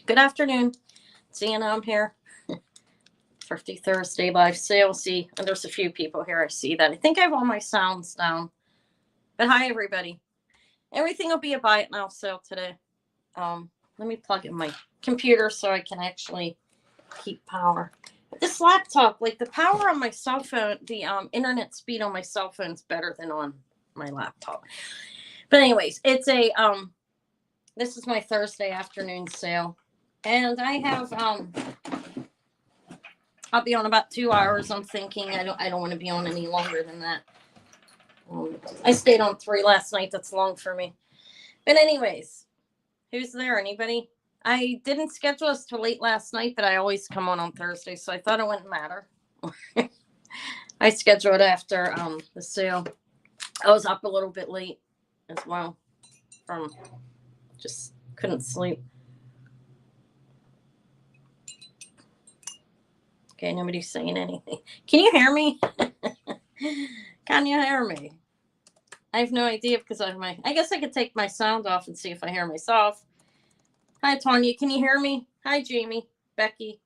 Good afternoon. Sienna, I'm here. Thrifty Thursday live sale. See, and there's a few people here. I see that. I think I have all my sounds down. But hi, everybody. Everything will be a buy it now sale today. Let me plug in my computer so I can actually keep power. This laptop, like the power on my cell phone, the internet speed on my cell phone is better than on my laptop. But anyways, it's a this is my Thursday afternoon sale. And I have I'll be on about 2 hours. I'm thinking I don't want to be on any longer than that. I stayed on 3 last night. That's long for me. But anyways, who's there? Anybody? I didn't schedule us till late last night, but I always come on Thursday, so I thought it wouldn't matter. I scheduled after the sale. I was up a little bit late as well. Just couldn't sleep. Okay, nobody's saying anything. Can you hear me? Can you hear me? I have no idea because I guess I could take my sound off and see if I hear myself. Hi, Tanya. Can you hear me? Hi, Jamie, Becky.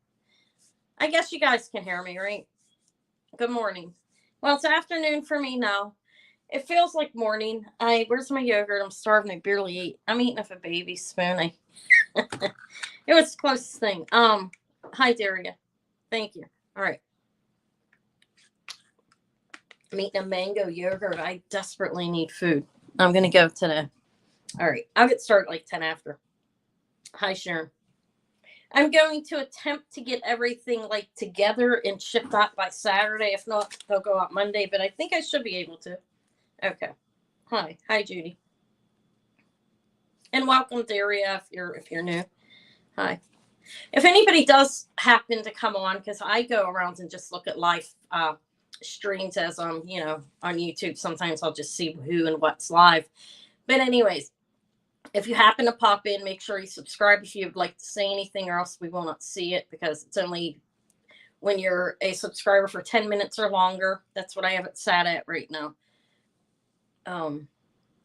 I guess you guys can hear me, right? Good morning. Well, it's afternoon for me now. It feels like morning. Where's my yogurt? I'm starving. I barely ate. I'm eating off a baby spoon. It was the closest thing. Hi, Daria. Thank you. All right. I'm eating a mango yogurt. I desperately need food. I'm going to go today. All right. I'll get started like 10 after. Hi, Sharon. I'm going to attempt to get everything like together and shipped out by Saturday. If not, they'll go out Monday, but I think I should be able to. Okay. Hi. Hi, Judy. And welcome, Daria, if you're new. Hi. If anybody does happen to come on, because I go around and just look at live streams as on YouTube. Sometimes I'll just see who and what's live. But anyways, if you happen to pop in, make sure you subscribe if you'd like to say anything, or else we will not see it, because it's only when you're a subscriber for 10 minutes or longer. That's what I have it sat at right now.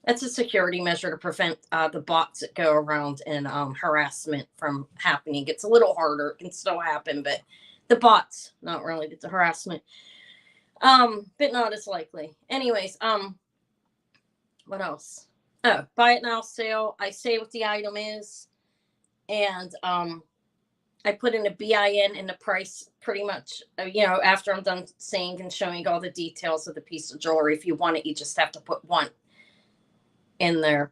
That's a security measure to prevent the bots that go around and harassment from happening. It's a little harder. It can still happen, but the bots, not really, but the harassment. But not as likely. Anyways, what else? Oh, buy it now sale. I say what the item is, and I put in a BIN in the price pretty much, after I'm done saying and showing all the details of the piece of jewelry. If you want it, you just have to put one in there.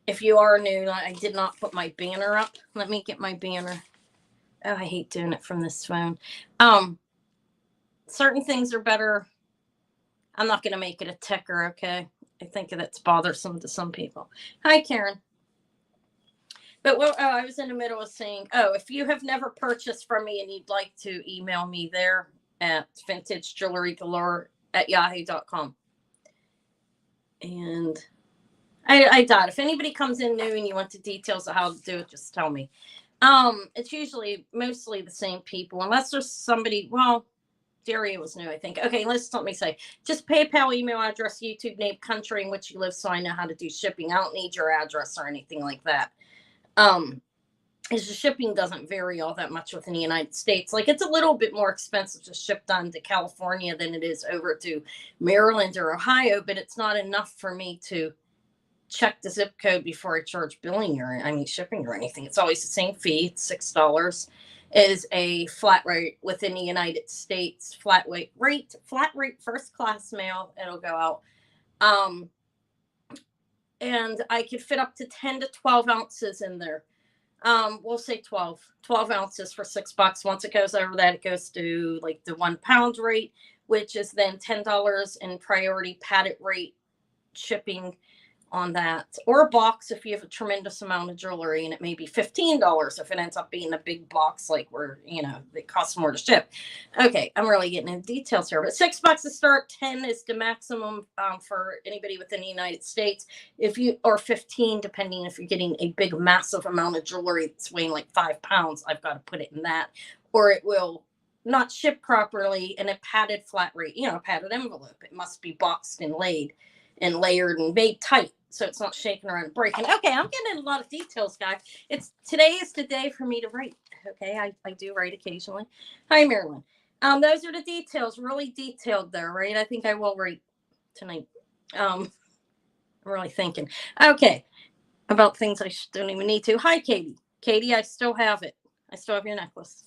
If you are new, I did not put my banner up. Let me get my banner. Oh, I hate doing it from this phone. Certain things are better. I'm not going to make it a ticker, okay? I think that's bothersome to some people. Hi, Karen. But I was in the middle of saying, if you have never purchased from me and you'd like to email me there at Vintagejewelrygalore@yahoo.com. And I doubt if anybody comes in new and you want the details of how to do it, just tell me. It's usually mostly the same people, unless there's somebody. Well, Daria was new, I think. Okay, let me say, just PayPal, email address, YouTube name, country in which you live, so I know how to do shipping. I don't need your address or anything like that. Because the shipping doesn't vary all that much within the United States. Like, it's a little bit more expensive to ship down to California than it is over to Maryland or Ohio, but it's not enough for me to check the zip code before I charge shipping or anything. It's always the same fee. It's $6. Is a flat rate within the United States. Flat rate, first class mail. It'll go out. And I could fit up to 10 to 12 ounces in there. We'll say 12 ounces for $6. Once it goes over that, it goes to like the 1 pound rate, which is then $10 in priority padded rate shipping on that, or a box if you have a tremendous amount of jewelry, and it may be $15 if it ends up being a big box, like where it costs more to ship. Okay, I'm really getting into details here, but $6 to start, 10 is the maximum for anybody within the United States. Or 15, depending if you're getting a big massive amount of jewelry that's weighing like 5 pounds, I've got to put it in that, or it will not ship properly in a padded flat rate, padded envelope. It must be boxed and laid and layered and made tight. so it's not shaking around and breaking. Okay, I'm getting a lot of details, guys. Today is the day for me to write. Okay, I do write occasionally. Hi, Marilyn. Those are the details, really detailed there, right? I think I will write tonight. I'm really thinking. Okay, about things I don't even need to. Hi, Katie. Katie, I still have it. I still have your necklace.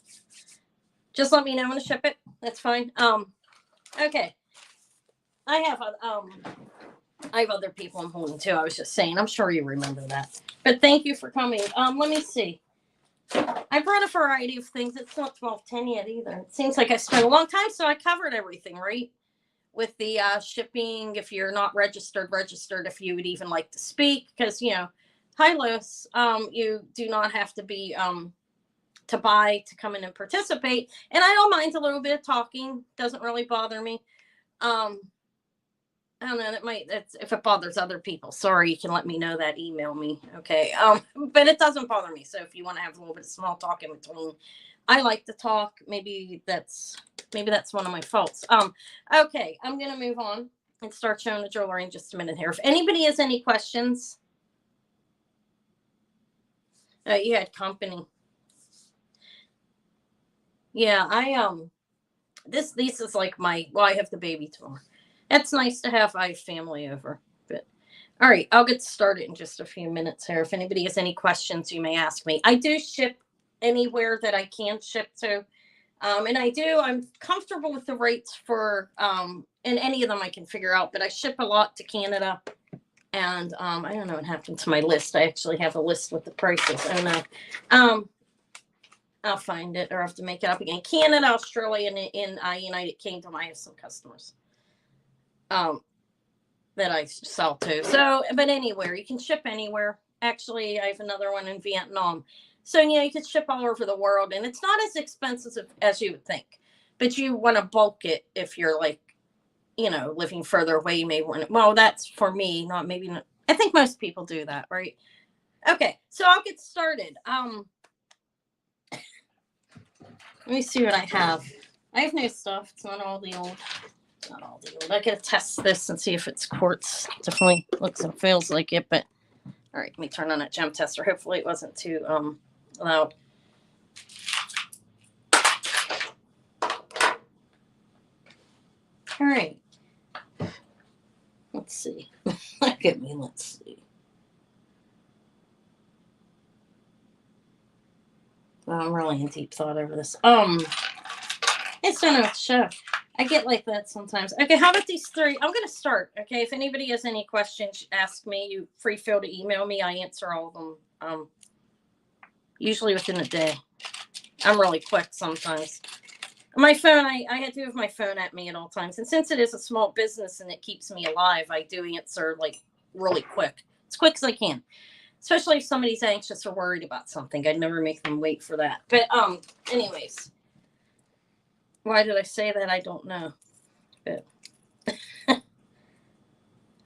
Just let me know when to ship it. That's fine. Okay. I have other people I'm holding too. I was just saying. I'm sure you remember that. But thank you for coming. Let me see. I brought a variety of things. It's not 12:10 yet either. It seems like I spent a long time, so I covered everything, right? With the shipping, if you're not registered, if you would even like to speak, because hi Lois, you do not have to be to buy to come in and participate, and I don't mind a little bit of talking. Doesn't really bother me. I don't know, that's if it bothers other people. Sorry, you can let me know that. Email me. Okay. But it doesn't bother me. So if you want to have a little bit of small talk in between, I like to talk. Maybe that's one of my faults. Okay, I'm gonna move on and start showing the jewelry in just a minute here. If anybody has any questions. You had company. Yeah, this is like I have the baby tomorrow. It's nice to have my family over. But all right, I'll get started in just a few minutes here. If anybody has any questions, you may ask me. I do ship anywhere that I can ship to. And I'm comfortable with the rates for and any of them I can figure out, but I ship a lot to Canada. And I don't know what happened to my list. I actually have a list with the prices. I don't know. I'll find it, or I have to make it up again. Canada, Australia, and in United Kingdom, I have some customers that I sell to. So, but anywhere, you can ship anywhere. Actually, I have another one in Vietnam. So, you can ship all over the world, and it's not as expensive as you would think. But you want to bulk it if you're like, living further away. You may want to, well, that's for me, not. I think most people do that, right? Okay, so I'll get started. Let me see what I have. I have new stuff. It's not all the old. I gotta test this and see if it's quartz. Definitely looks and feels like it, but all right, let me turn on that gem tester. Hopefully it wasn't too loud. All right. Let's see. Look at me. Let's see. Well, I'm really in deep thought over this. It's not enough to show. I get like that sometimes. Okay, how about these three? I'm going to start. Okay, if anybody has any questions, ask me. You free feel to email me. I answer all of them. Usually within a day. I'm really quick sometimes. My phone, I had to have my phone at me at all times. And since it is a small business and it keeps me alive, I do answer like really quick. As quick as I can. Especially if somebody's anxious or worried about something. I'd never make them wait for that. But anyways. Why did I say that? I don't know. But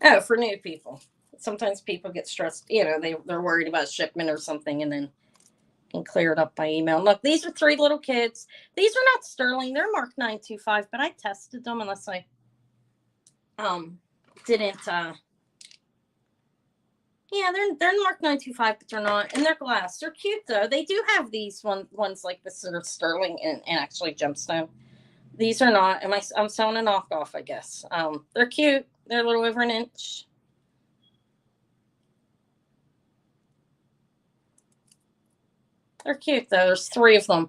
oh, for new people. Sometimes people get stressed. They're worried about shipment or something, and then can clear it up by email. Look, these are 3 little kids. These are not sterling. They're marked 925, but I tested them unless I didn't. Yeah, they're marked 925, but they're not, and they're glass. They're cute though. They do have these ones like this that are sterling and actually gemstone. These are not. I'm selling a knockoff, I guess. They're cute. They're a little over an inch. They're cute though. There's 3 of them.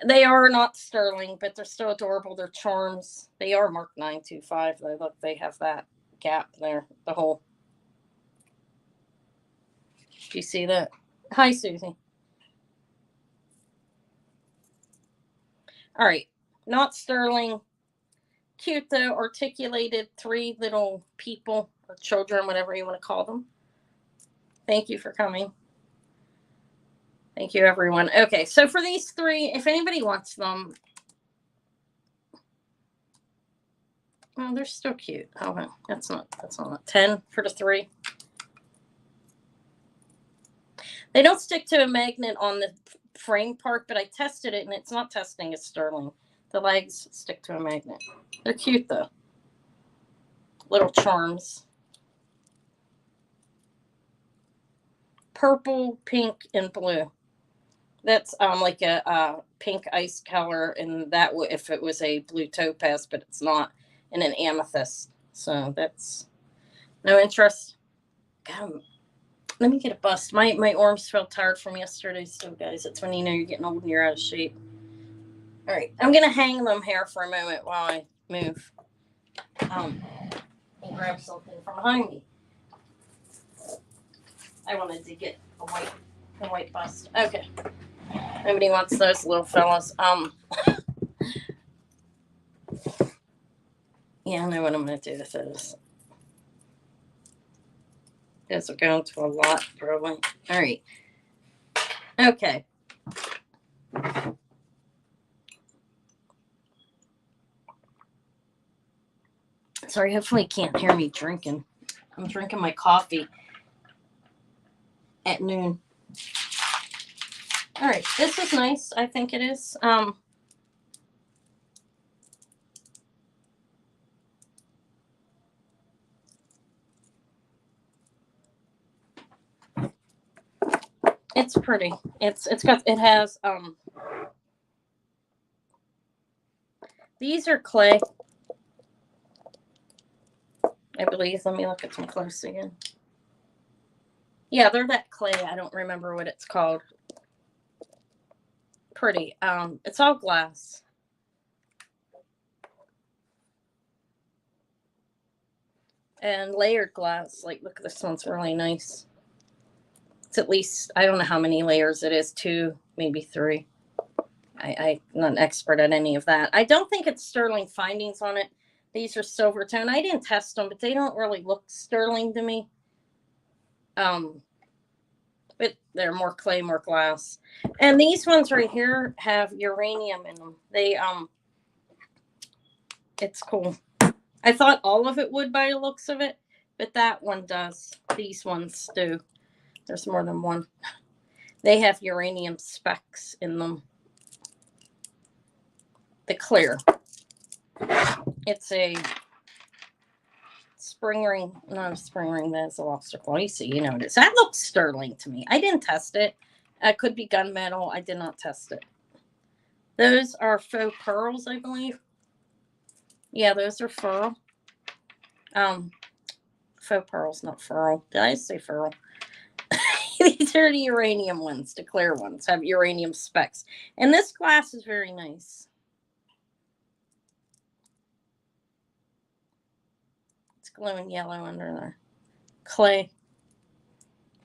They are not sterling, but they're still adorable. They're charms. They are marked 925 though. Look, they have that gap there. The whole. Do you see that? Hi, Susie. All right. Not sterling. Cute though. Articulated 3 little people or children, whatever you want to call them. Thank you for coming. Thank you, everyone. Okay, so for these 3, if anybody wants them, well, they're still cute. Oh, well, that's not 10 for the 3. They don't stick to a magnet on the frame part, but I tested it and it's not testing as sterling. The legs stick to a magnet. They're cute though. Little charms. purple, pink, and blue. That's like a pink ice color, and that would if it was a blue topaz, but it's not, and an amethyst. So that's no interest. God, let me get a bust. My arms felt tired from yesterday, so guys, it's when you know you're getting old and you're out of shape. All right, I'm gonna hang them here for a moment while I move. And grab something from behind me. I wanted to get a white bust. Okay. Nobody wants those little fellas. Yeah, I know what I'm gonna do with those. Those are going to a lot, probably. All right. Okay. Sorry, hopefully you can't hear me drinking. I'm drinking my coffee at noon. All right, this is nice. I think it is. It's pretty. It has these are clay, I believe. Let me look at them close again. Yeah, they're that clay. I don't remember what it's called. Pretty. It's all glass. And layered glass. Like, look, this one's really nice. It's at least, I don't know how many layers it is, 2, maybe 3. I'm not an expert at any of that. I don't think it's sterling findings on it. These are silver tone. I didn't test them, but they don't really look sterling to me. But they're more clay, more glass. And these ones right here have uranium in them. It's cool. I thought all of it would by the looks of it, but that one does. These ones do. There's more than one. They have uranium specks in them. The clear. It's a spring ring. Not a spring ring. That's a lobster claw. You see, you know it is. That looks sterling to me. I didn't test it. It could be gunmetal. I did not test it. Those are faux pearls, I believe. Yeah, those are furl. Faux pearls, not furl. Did I say furl? These are the uranium ones. The clear ones have uranium specks. And this glass is very nice. It's glowing yellow under there. Clay.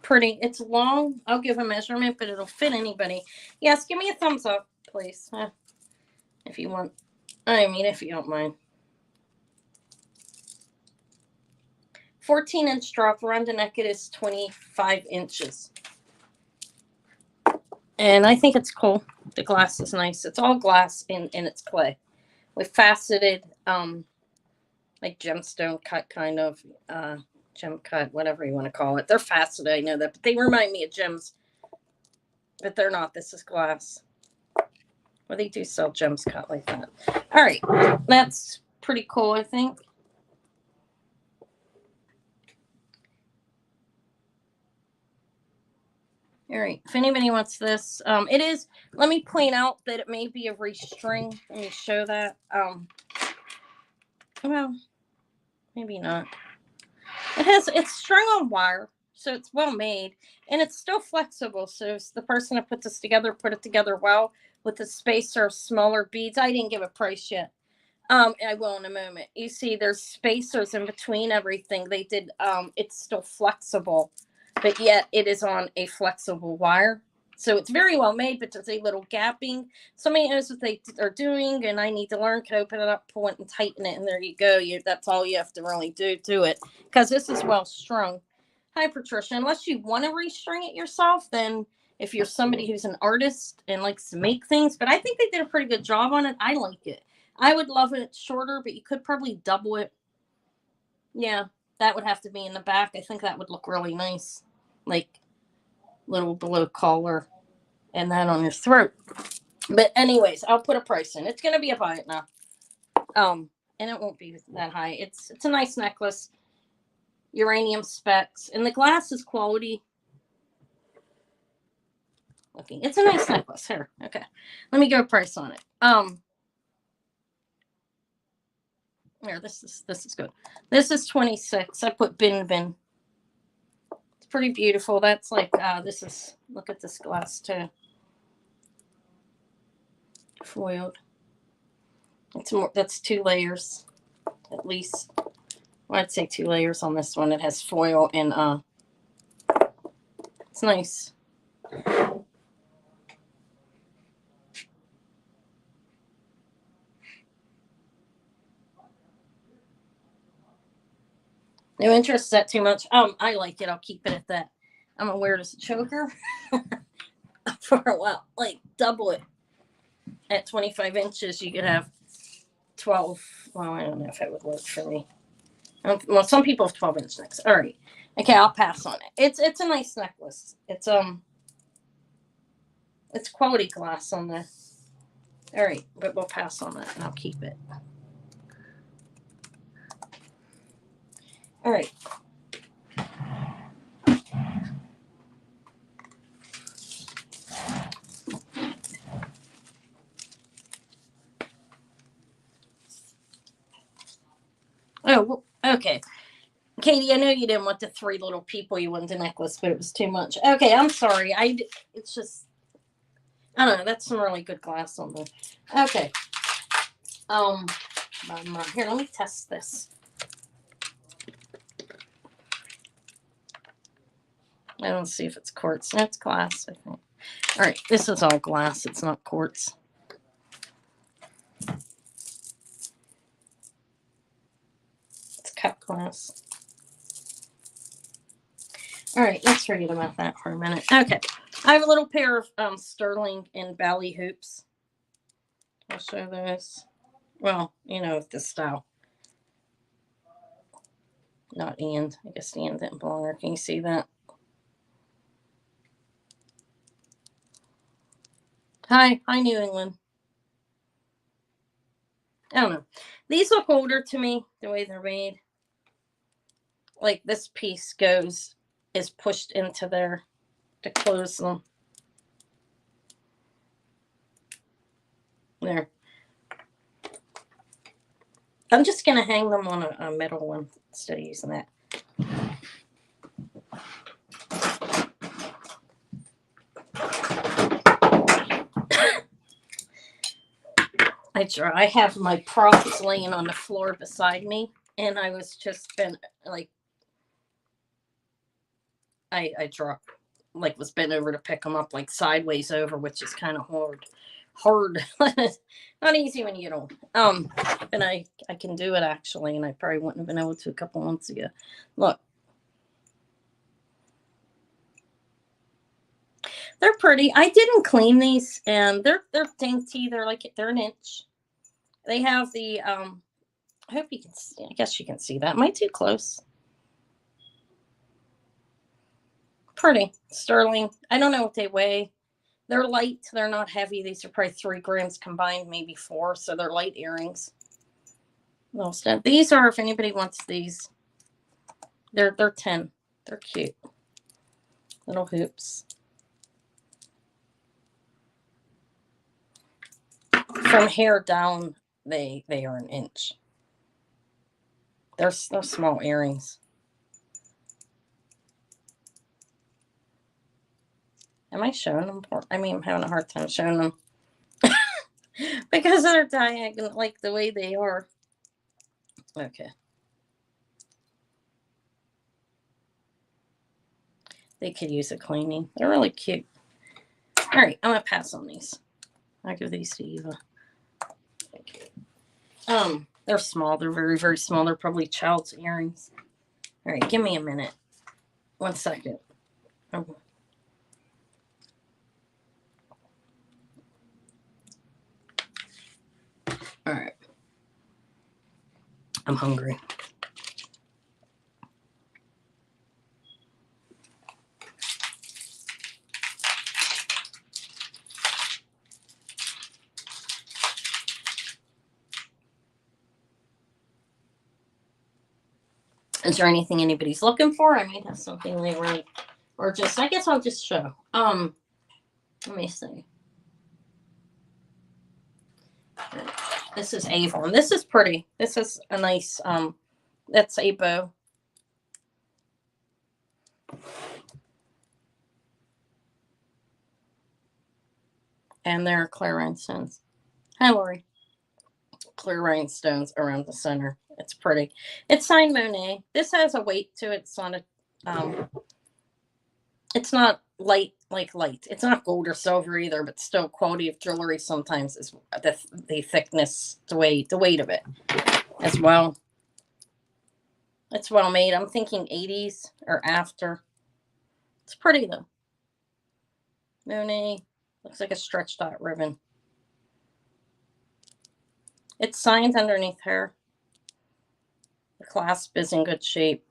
Pretty. It's long. I'll give a measurement, but it'll fit anybody. Yes, give me a thumbs up, please. If you want. I mean, if you don't mind. 14-inch drop. Around the neck, it is 25 inches. And I think it's cool. The glass is nice. It's all glass and it's clay. With faceted, like gemstone cut kind of, gem cut, whatever you want to call it. They're faceted, I know that. But they remind me of gems. But they're not. This is glass. Well, they do sell gems cut like that. All right. That's pretty cool, I think. All right. If anybody wants this, it is. Let me point out that it may be a restring. Let me show that. Well, maybe not. It's strung on wire, so it's well made, and it's still flexible. So if the person that put this together put it together well with the spacer of smaller beads. I didn't give a price yet. I will in a moment. You see, there's spacers in between everything. They did. It's still flexible, but yet it is on a flexible wire. So it's very well made, but there's a little gapping. Somebody knows what they are doing, and I need to learn. Can open it up, pull it, and tighten it, and there you go. That's all you have to really do to it, because this is well strung. Hi, Patricia. Unless you want to restring it yourself, then if you're somebody who's an artist and likes to make things, but I think they did a pretty good job on it. I like it. I would love it shorter, but you could probably double it. Yeah, that would have to be in the back. I think that would look really nice. Like little below collar and that on your throat. But anyways, I'll put a price in. It's going to be about it now. And it won't be that high. It's a nice necklace. Uranium specs. And the glass is quality. looking. It's a nice necklace. Here, okay. Let me go price on it. Here, this is good. This is 26. I put bin. It's pretty beautiful. That's like this is, look at this glass too. Foiled. It's more, that's 2 layers at least. Well, I'd say 2 layers on this one. It has foil and it's nice. No interest that too much. I like it. I'll keep it at that. I'm gonna wear it as a choker for a while. Like double it at 25 inches. You could have 12. Well, I don't know if it would work for me. Well, some people have 12-inch necks. All right. Okay, I'll pass on it. It's a nice necklace. It's quality glass on the. All right, but we'll pass on that and I'll keep it. All right. Oh, okay. Katie, I know you didn't want the 3 little people. You wanted the necklace, but it was too much. Okay, I'm sorry. It's just, I don't know. That's some really good glass on there. Okay. Here, let me test this. I don't see if it's quartz. No, it's glass, I think. All right, this is all glass. It's not quartz. It's cut glass. All right, let's forget about that for a minute. Okay, I have a little pair of sterling and Bally hoops. I'll show those. Well, you know, this style. Not and. I guess the and didn't belong there. Can you see that? Hi, New England. I don't know. These look older to me, the way they're made. Like this piece is pushed into there to close them. There. I'm just going to hang them on a metal one instead of using that. I have my props laying on the floor beside me, and I was just been like, I dropped, like was bent over to pick them up like sideways over, which is kind of hard. Not easy when you get old. And I can do it actually, and I probably wouldn't have been able to a couple months ago. Look. They're pretty. I didn't clean these, and they're dainty. They're an inch. They have the I hope you can see. I guess you can see that. Am I too close? Pretty sterling. I don't know what they weigh. They're light. They're not heavy. These are probably 3 grams combined, maybe 4. So they're light earrings. Little stuff. These are, if anybody wants these, they're 10. They're cute. Little hoops. From hair down, they are an inch. They're small earrings. Am I showing them? I mean, I'm having a hard time showing them because they're diagonal, like the way they are. Okay. They could use a cleaning. They're really cute. All right, I'm gonna pass on these. I'll give these to Eva. They're small. They're very, very small. They're probably child's earrings. All right, give me a minute. 1 second. Oh. All right. I'm hungry. Is there anything anybody's looking for? I might have something later on. Or just, I guess I'll just show. Let me see. This is Avon. This is pretty. This is a nice, that's a bow. And there are clear rhinestones. Hi, Lori. Clear rhinestones around the center. It's pretty. It's signed Monet. This has a weight to it. It's not a, it's not light like light. It's not gold or silver either, but still quality of jewelry sometimes is the thickness, the weight of it as well. It's well made. I'm thinking 80s or after. It's pretty though. Monet looks like a stretched out ribbon. It's signed underneath her. The clasp is in good shape.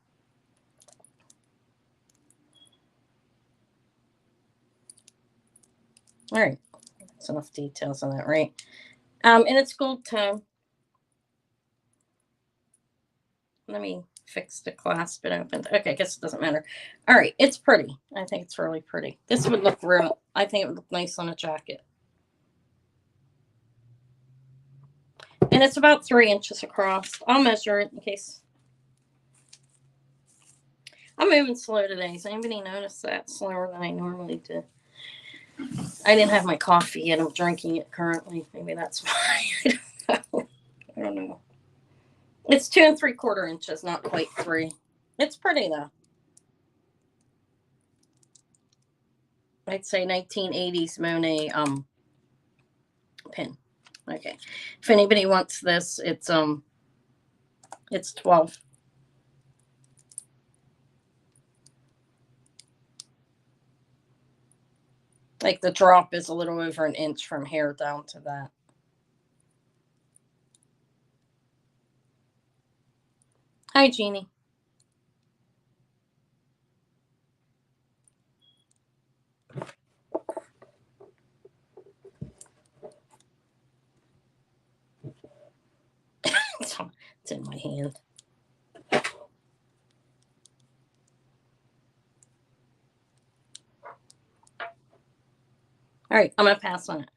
All right, that's enough details on that, right? And it's gold tone. Let me fix the clasp. It opened. Okay, I guess it doesn't matter. All right, it's pretty. I think it's really pretty. This would look real. I think it would look nice on a jacket. And it's about 3 inches across. I'll measure it in case. I'm moving slow today. Does anybody notice that? Slower than I normally do. I didn't have my coffee yet. I'm drinking it currently. Maybe that's why. I don't know. It's 2 3/4 inches, not quite 3. It's pretty though. I'd say 1980s Monet pin. Okay. If anybody wants this, it's 12. Like the drop is a little over 1 inch from here down to that. Hi, Jeannie. It's in my hand. All right, I'm going to pass on it.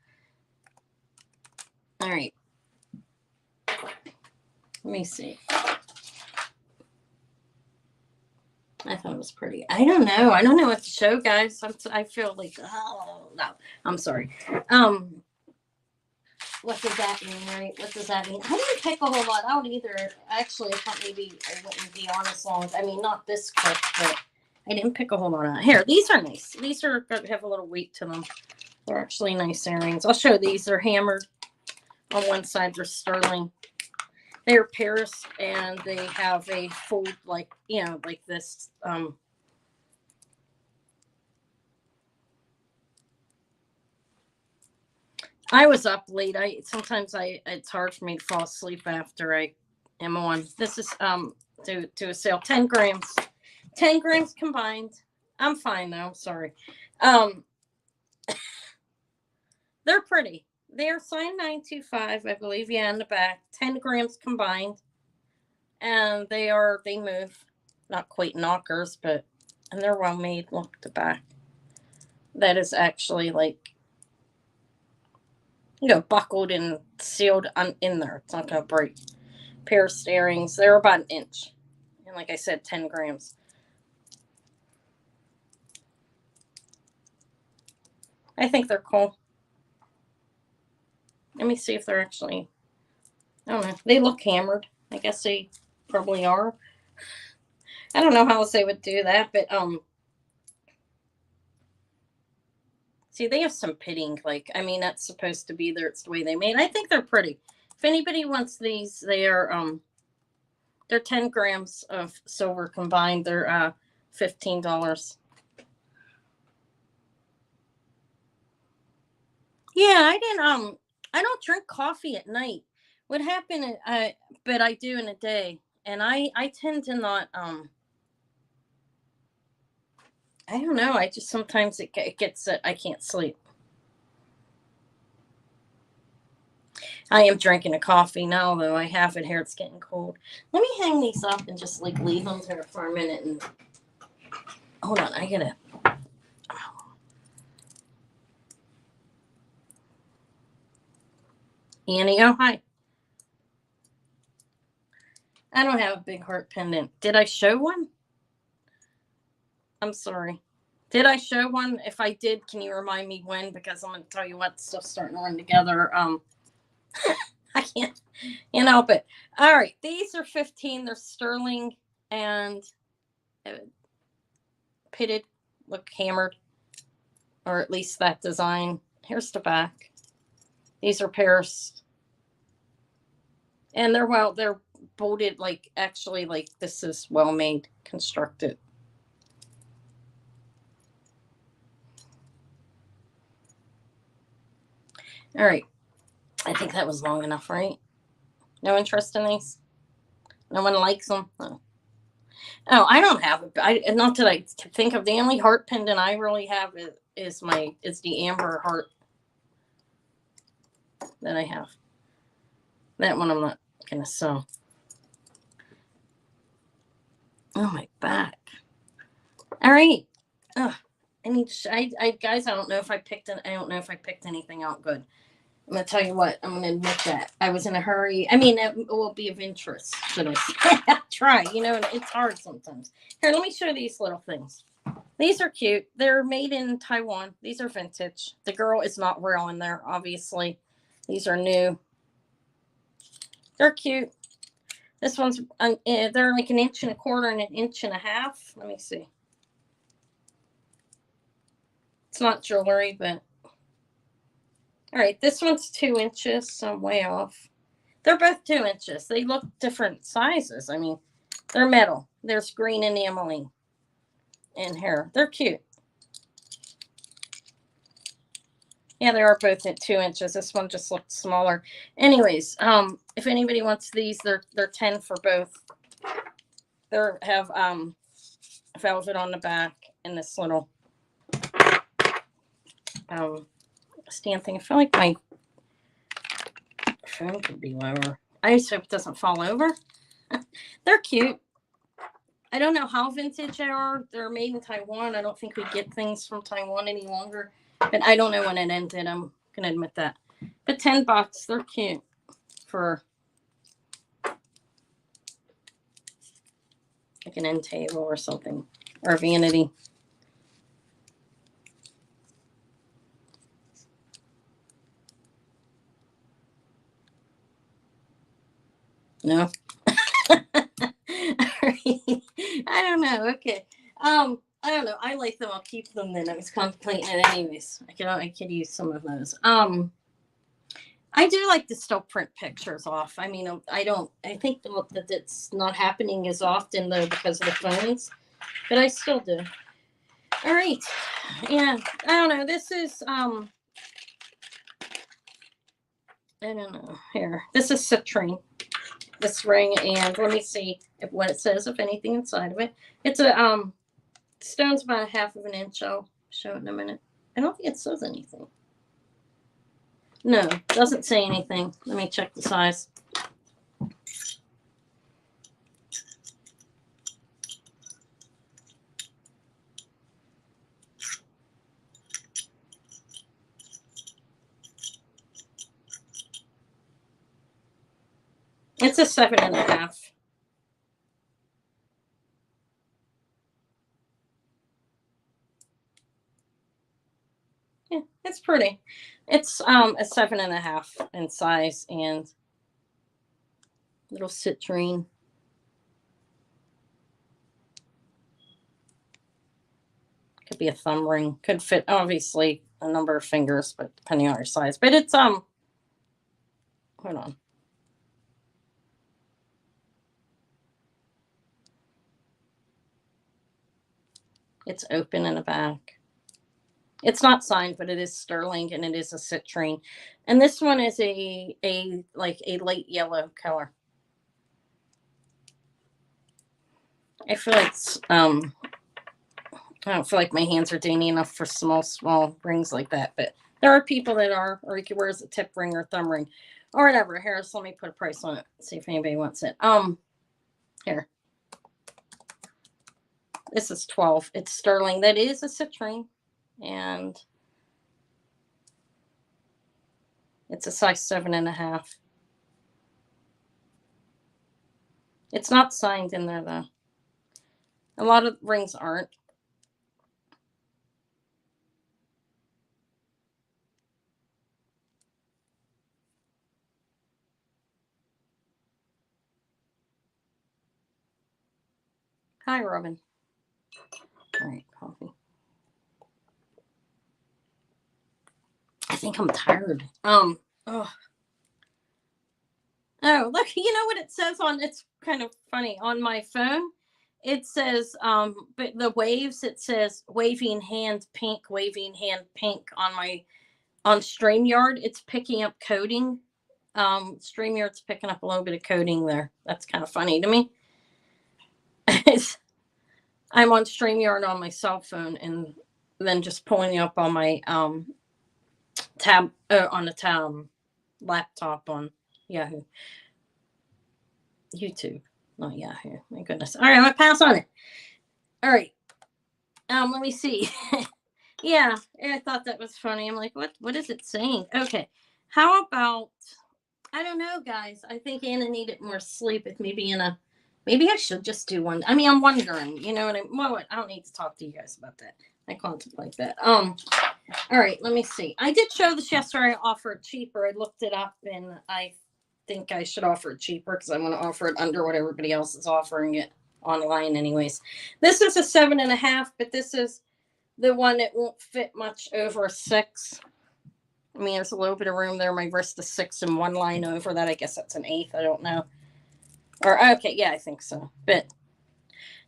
All right. Let me see. I thought it was pretty. I don't know. I don't know what to show, guys. I feel like, oh, no. I'm sorry. What does that mean, right? What does that mean? I didn't pick a whole lot out either. Actually, I thought maybe I wouldn't be honest long. I mean, not this quick, but I didn't pick a whole lot out. Here, these are nice. These are have a little weight to them. They're actually nice earrings. I'll show these. They're hammered. On one side, they're sterling. They're Paris, and they have a fold like, you know, like this. I was up late. Sometimes it's hard for me to fall asleep after I am on. This is to a sale, 10 grams. 10 grams combined. I'm fine though. Sorry. They're pretty. They are signed 925, I believe. Yeah, in the back. 10 grams combined. And they move. Not quite knockers, but, and they're well made. Look at the back. That is actually like, you know, buckled and sealed in there. It's not going to break. Pair of earrings. They're about 1 inch. And like I said, 10 grams. I think they're cool. Let me see if they're actually, I don't know. They look hammered. I guess they probably are. I don't know how else they would do that, but see, they have some pitting. Like, I mean, that's supposed to be there. It's the way they made. I think they're pretty. If anybody wants these, they're 10 grams of silver combined. They're $15. Yeah, I don't drink coffee at night. What happened? But I do in the day, and I tend to not. I don't know. I just sometimes it gets I can't sleep. I am drinking a coffee now, though. I have it here. It's getting cold. Let me hang these up and just like leave them there for a minute. And hold on, I gotta. Annie, oh, hi. I don't have a big heart pendant. Did I show one? I'm sorry. Did I show one? If I did, can you remind me when? Because I'm going to tell you what, stuff's starting to run together. I can't help it. All right. These are 15. They're sterling and pitted, look hammered, or at least that design. Here's the back. These are pierced. And they're bolted, like, actually, like, this is well made, constructed. All right. I think that was long enough, right? No interest in these? No one likes them? Oh, I don't have it. Not that I can think of. The only heart pendant I really have is the amber heart that I have. That one I'm not going to sew. Oh, my back. All right. Ugh. Guys, I don't know if I picked anything out good. I'm going to tell you what, I'm going to admit that I was in a hurry. I mean, it will be of interest to this. Try, it's hard sometimes. Here, let me show these little things. These are cute. They're made in Taiwan. These are vintage. The girl is not real in there, obviously. These are new. They're cute. This one's, they're like 1.25 inches and 1.5 inches. Let me see. It's not jewelry, but. All right, this one's 2 inches, so I'm way off. They're both 2 inches. They look different sizes. I mean, they're metal. There's green enameling in here. They're cute. Yeah, they are both at 2 inches. This one just looks smaller. Anyways, if anybody wants these, they're 10 for both. They have velvet on the back and this little stand thing. I feel like my phone could be lower. I just hope it doesn't fall over. They're cute. I don't know how vintage they are. They're made in Taiwan. I don't think we get things from Taiwan any longer. But I don't know when it ended. I'm going to admit that. But $10, they're cute for like an end table or something. Or a vanity. No. I don't know. Okay. I don't know. I like them. I'll keep them then. I was contemplating it anyways. I could use some of those. I do like to still print pictures off. I mean, I think that it's not happening as often though because of the phones, but I still do. All right. Yeah. I don't know. This is, I don't know. Here. This is citrine. This ring, and let me see what it says, if anything inside of it. It's a stone's about 1/2 inch. I'll show it in a minute. I don't think it says anything. No, doesn't say anything. Let me check the size. It's a 7.5. Yeah, it's pretty. It's a 7.5 in size and little citrine. Could be a thumb ring. Could fit obviously a number of fingers, but depending on your size. But it's hold on. It's open in the back. It's not signed, but it is sterling and it is a citrine. And this one is a like a light yellow color. I feel like I don't feel like my hands are dainty enough for small rings like that, but there are people that are, or you could wear as a tip ring or thumb ring or whatever. Here, so let me put a price on it. See if anybody wants it. Here. This is 12. It's sterling. That is a citrine. And It's a size 7.5. It's not signed in there though. A lot of rings aren't. Hi, Robin. All right, coffee. I think I'm tired. Oh. Oh, look, you know what it says on, it's kind of funny. On my phone, it says, but the waves, it says waving hand pink on StreamYard. It's picking up coding. StreamYard's picking up a little bit of coding there. That's kind of funny to me. I'm on StreamYard on my cell phone and then just pulling it up on my tab on a tab laptop on Yahoo. YouTube, not Yahoo. My goodness. All right, I'm gonna pass on it. All right. Let me see. Yeah, I thought that was funny. I'm like, what is it saying? Okay. How about, I don't know, guys. I think Anna needed more sleep. If maybe I should just do one. I mean, I'm wondering, you know what I don't need to talk to you guys about that. I contemplate that. All right, let me see. I did show this yesterday. I offered cheaper. I looked it up and I think I should offer it cheaper because I want to offer it under what everybody else is offering it online anyways. This is a 7.5, but this is the one that won't fit much over a 6. I mean, there's a little bit of room there. My wrist is 6 and one line over that. I guess that's an 1/8. I don't know. Or okay, yeah, I think so. But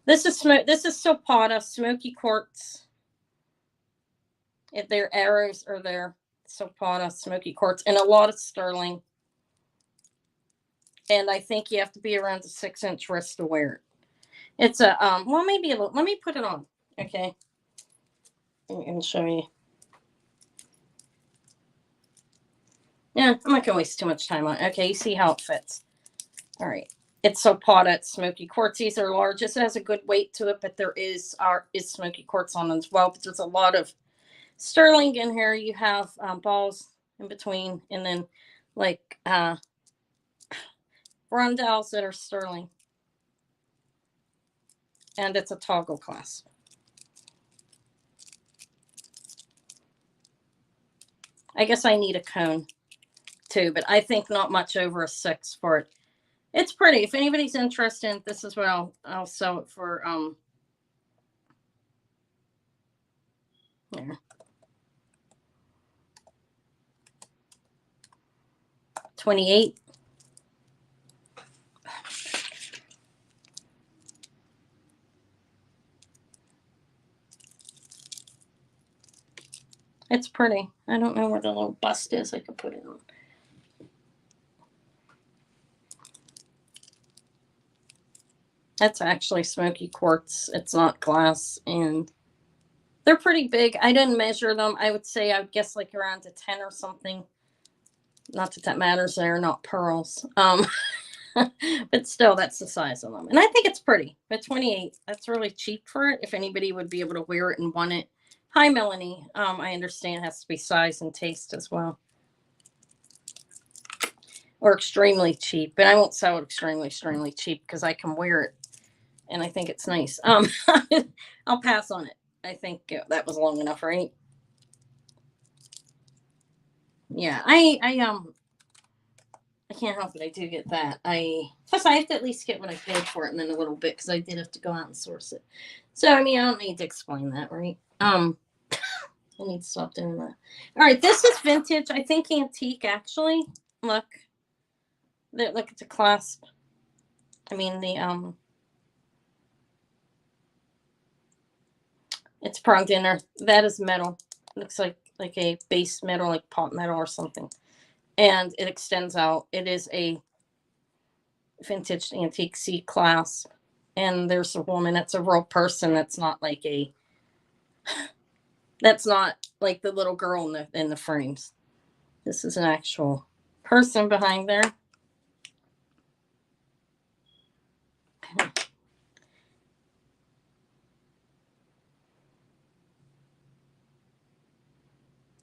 this is Silpata, smoky quartz. If their arrows are there, Silpata, smoky quartz, and a lot of sterling. And I think you have to be around a 6-inch wrist to wear it. It's a well, maybe a little. Let me put it on, okay? And show you. Yeah, I'm not gonna waste too much time on it. Okay, you see how it fits. All right. It's Silpata, it's smoky quartz. These are large. It has a good weight to it, but there is smoky quartz on them as well. But there's a lot of sterling in here. You have balls in between, and then like rondelles that are sterling. And it's a toggle clasp. I guess I need a cone too, but I think not much over a 6 for it. It's pretty. If anybody's interested, this is what I'll sell it for. There. 28. It's pretty. I don't know where the little bust is. I could put it on. That's actually smoky quartz. It's not glass, and they're pretty big. I didn't measure them. I would say I would guess like around a 10 or something. Not that matters. They're not pearls. But still, that's the size of them, and I think it's pretty. But 28, that's really cheap for it. If anybody would be able to wear it and want it. Hi, Melanie. I understand it has to be size and taste as well. Or extremely cheap, but I won't sell it extremely cheap because I can wear it and I think it's nice. I'll pass on it. I think that was long enough, right? Yeah, I can't help it. I do get that. Plus I have to at least get what I paid for it and then a little bit because I did have to go out and source it. So I mean, I don't need to explain that, right? I need to stop doing that. All right, this is vintage. I think antique actually. Look, look at the clasp. I mean the it's pronged in there. That is metal. It looks like a base metal, like pot metal or something. And it extends out. It is a vintage antique C clasp. And there's a woman. That's a real person. That's not like the little girl in the frames. This is an actual person behind there.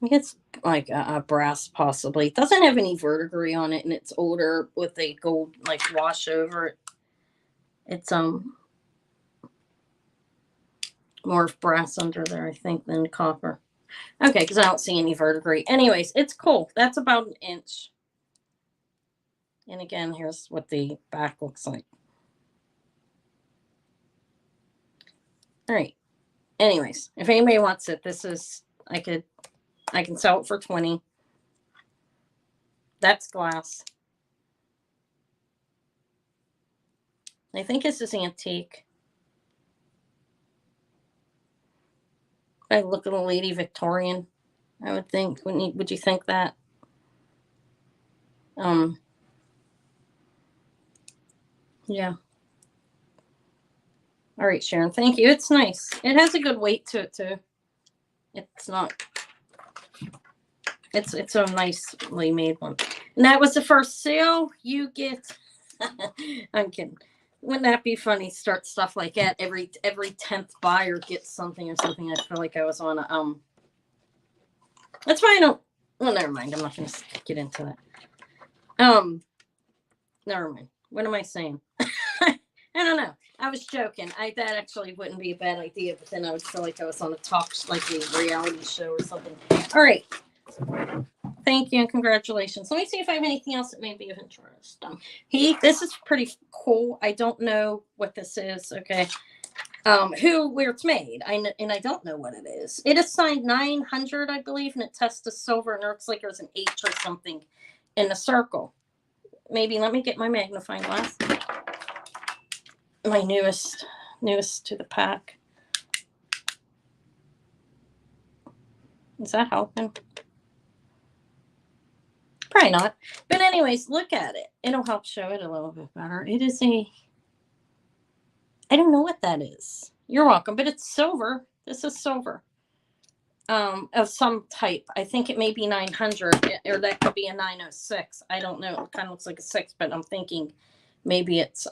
think it's like a brass, possibly. It doesn't have any verdigris on it, and it's older with a gold like wash over it. It's more brass under there, I think, than copper. Okay, because I don't see any verdigris. Anyways, it's cool. That's about an inch. And again, here's what the back looks like. All right. Anyways, if anybody wants it, this is I can sell it for 20. That's glass. I think this is antique. I look at a lady Victorian, I would think. Would you think that? Yeah. All right, Sharon. Thank you. It's nice. It has a good weight to it too. It's not. It's a nicely made one. And that was the first sale. You get. I'm kidding. Wouldn't that be funny? Start stuff like that. Every 10th buyer gets something or something. I feel like I was on a That's why I don't. Well, never mind. I'm not going to get into that. Never mind. What am I saying? I don't know. I was joking. That actually wouldn't be a bad idea, but then I would feel like I was on a talk, like a reality show or something. All right. Thank you and congratulations. Let me see if I have anything else that may be of interest. This is pretty cool. I don't know what this is. Okay. Where it's made. And I don't know what it is. It is signed 900, I believe, and it tests the silver, and it looks like there's an H or something in the circle. Maybe let me get my magnifying glass. My newest to the pack. Is that helping? Probably not. But anyways, look at it. It'll help show it a little bit better. It is I don't know what that is. You're welcome. But it's silver. This is silver. Of some type. I think it may be 900, or that could be a 906. I don't know. It kind of looks like a 6, but I'm thinking maybe it's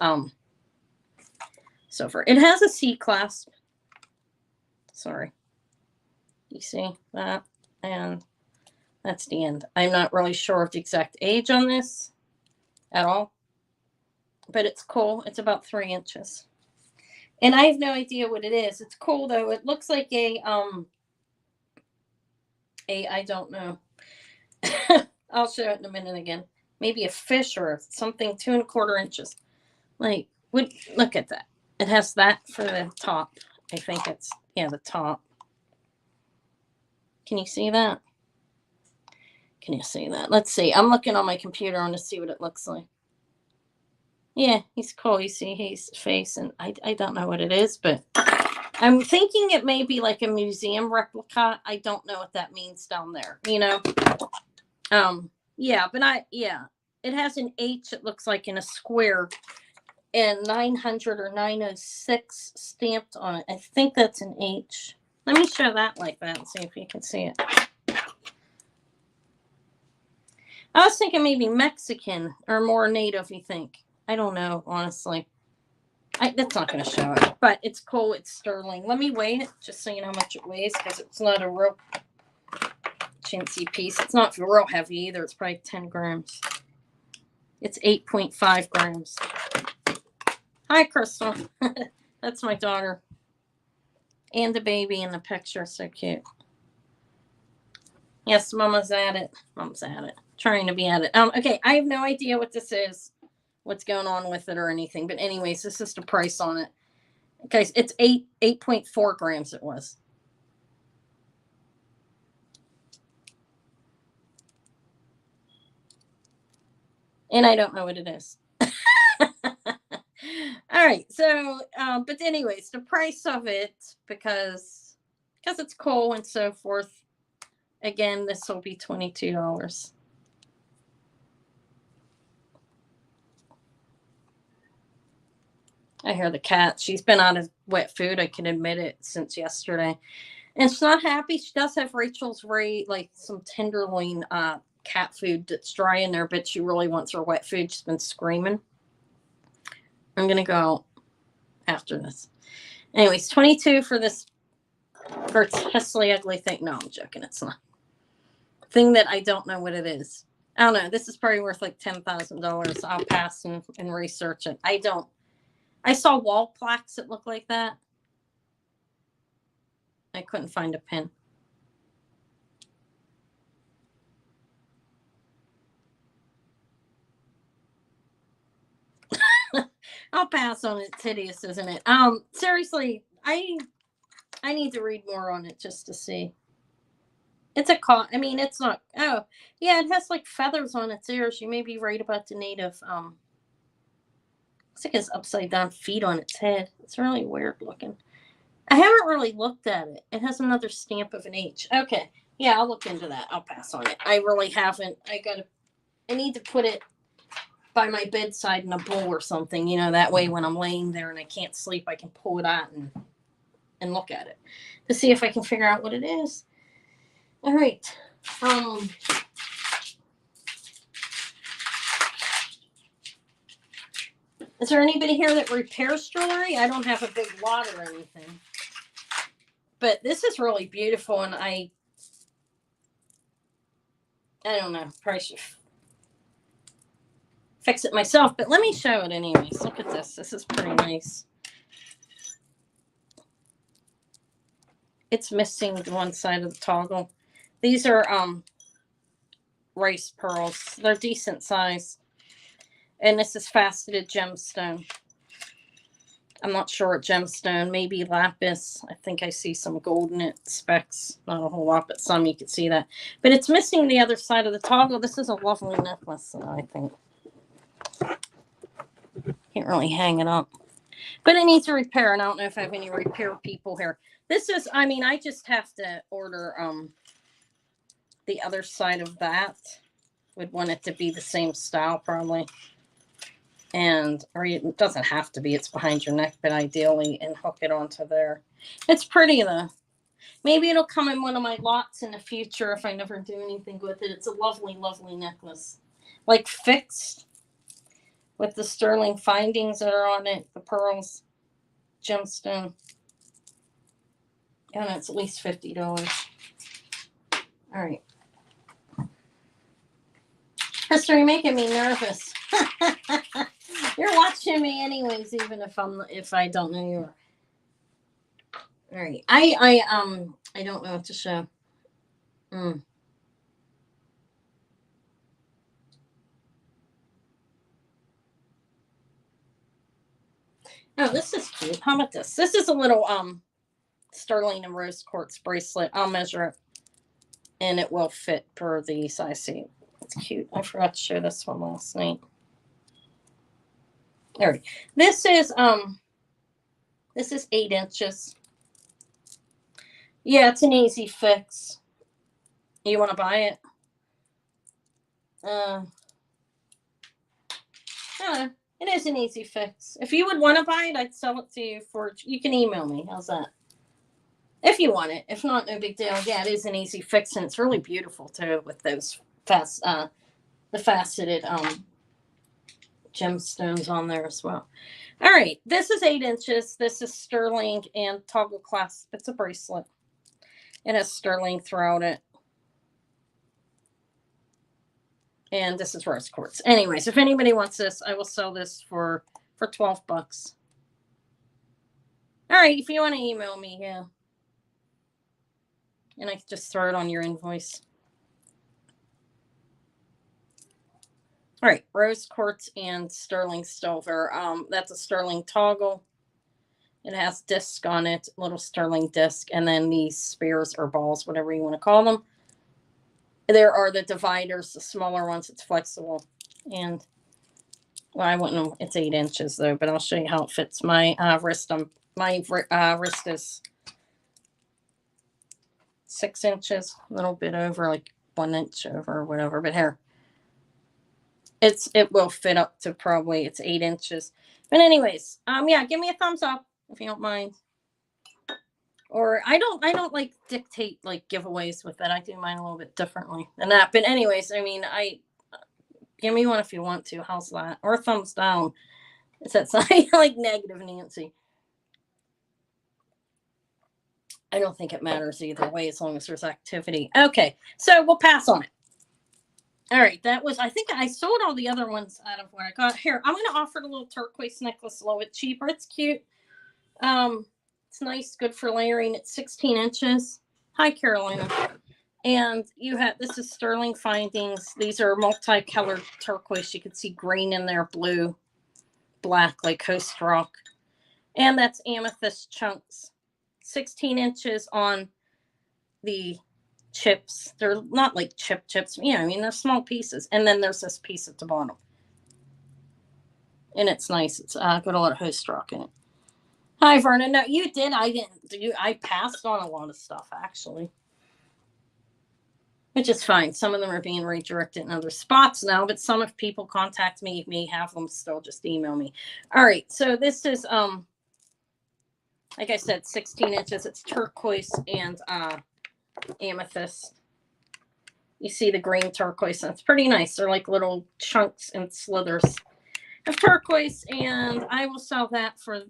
silver. It has a C clasp. Sorry. You see that? And that's the end. I'm not really sure of the exact age on this at all, but it's cool. It's about 3 inches. And I have no idea what it is. It's cool though. It looks like I don't know. I'll show it in a minute again. Maybe a fish or something, 2 1/4 inches. Like, look at that. It has that for the top. I think it's, the top. Can you see that? Can you see that? Let's see. I'm looking on my computer on to see what it looks like. Yeah, he's cool. You see his face, and I don't know what it is, but I'm thinking it may be like a museum replica. I don't know what that means down there, Yeah, but it has an H, it looks like, in a square, and 900 or 906 stamped on it. I think that's an H. Let me show that like that and see if you can see it. I was thinking maybe Mexican or more native, you think. I don't know, honestly. That's not going to show it, but it's cool. It's sterling. Let me weigh it just so you know how much it weighs, because it's not a real chintzy piece. It's not real heavy either. It's probably 10 grams. It's 8.5 grams. Hi, Crystal. That's my daughter. And the baby in the picture. So cute. Yes, Mama's at it. Mom's at it. Trying to be at it. Okay, I have no idea what this is, what's going on with it or anything. But anyways, this is the price on it. Okay, it's 8.4 grams it was. And I don't know what it is. All right, so but anyways, the price of it, because it's cool and so forth, again, this will be $22. I hear the cat. She's been out of wet food, I can admit it, since yesterday. And she's not happy. She does have Rachel's like some tenderloin cat food that's dry in there, but she really wants her wet food. She's been screaming. I'm going to go after this. Anyways, 22 for this grotesquely ugly thing. No, I'm joking. It's not. thing that I don't know what it is. I don't know. This is probably worth like $10,000. I'll pass and research it. I saw wall plaques that look like that. I couldn't find a pin. I'll pass on it. It's hideous, isn't it? Seriously, I need to read more on it just to see. It's a I mean, it's not. Oh, yeah, it has like feathers on its ears. You may be right about the native. Looks like it's upside down feet on its head. It's really weird looking. I haven't really looked at it. It has another stamp of an H. Okay, yeah, I'll look into that. I'll pass on it. I really haven't. I need to put it by my bedside in a bowl or something. You know, that way when I'm laying there and I can't sleep, I can pull it out and look at it to see if I can figure out what it is. All right. Is there anybody here that repairs jewelry? I don't have a big lot or anything. But this is really beautiful, and I don't know. Probably should fix it myself, but let me show it anyways. Look at this. This is pretty nice. It's missing one side of the toggle. These are rice pearls. They're decent size. And this is faceted gemstone. I'm not sure what gemstone. Maybe lapis. I think I see some gold in it. Specks. Not a whole lot, but some you can see that. But it's missing the other side of the toggle. This is a lovely necklace, I think. Can't really hang it up. But it needs a repair, and I don't know if I have any repair people here. This is, I mean, I just have to order the other side of that. Would want it to be the same style, probably. And, or it doesn't have to be, it's behind your neck, but ideally, and hook it onto there. It's pretty, though. Maybe it'll come in one of my lots in the future if I never do anything with it. It's a lovely, lovely necklace. Like fixed with the sterling findings that are on it, the pearls, gemstone. And it's at least $50. All right. Esther, you're making me nervous. You're watching me anyways, even if I don't know you are. All right. I don't know what to show. Oh, this is cute. How about this? This is a little sterling and rose quartz bracelet. I'll measure it, and it will fit per the size C. It's cute. I forgot to show this one last night. All right. This is 8 inches. Yeah, it's an easy fix. You want to buy it? It is an easy fix. If you would want to buy it, I'd sell it to you you can email me. How's that? If you want it. If not, no big deal. Yeah, it is an easy fix, and it's really beautiful too with those the faceted gemstones on there as well. All right, this is 8 inches. This is sterling and toggle clasp. It's a bracelet. It has sterling throughout it. And this is rose quartz. Anyways, if anybody wants this, I will sell this for $12. All right, if you want to email me, yeah. And I can just throw it on your invoice. All right, rose quartz and sterling silver. That's a sterling toggle. It has disc on it, little sterling disc, and then these spears or balls, whatever you want to call them. There are the dividers, the smaller ones. It's flexible, and well, I wouldn't know. It's 8 inches though, but I'll show you how it fits my wrist. My wrist is 6 inches, a little bit over, like 1 inch over or whatever. But here, it will fit up to probably it's 8 inches. But anyways, yeah, give me a thumbs up if you don't mind. Or I don't like dictate like giveaways with it. I do mine a little bit differently than that. But anyways, I mean, give me one if you want to. How's that? Or thumbs down. Is that something like negative Nancy? I don't think it matters either way as long as there's activity. Okay, so we'll pass on it. All right, that was, I think I sold all the other ones out of what I got. Here, I'm going to offer the little turquoise necklace a little bit cheaper. It's cute. It's nice, good for layering. It's 16 inches. Hi, Carolina. And you have, this is Sterling Findings. These are multicolored turquoise. You can see green in there, blue, black, like Coast Rock. And that's amethyst chunks. 16 inches on the chips. They're not like chips. Yeah, I mean, they're small pieces. And then there's this piece at the bottom. And it's nice. It's got a lot of Coast Rock in it. Hi, Vernon. No, you did. I didn't. I passed on a lot of stuff, actually. Which is fine. Some of them are being redirected in other spots now, but some of people contact me, may have them still, just email me. All right, so this is like I said, 16 inches. It's turquoise and amethyst. You see the green turquoise, and it's pretty nice. They're like little chunks and slithers of turquoise, and I will sell that for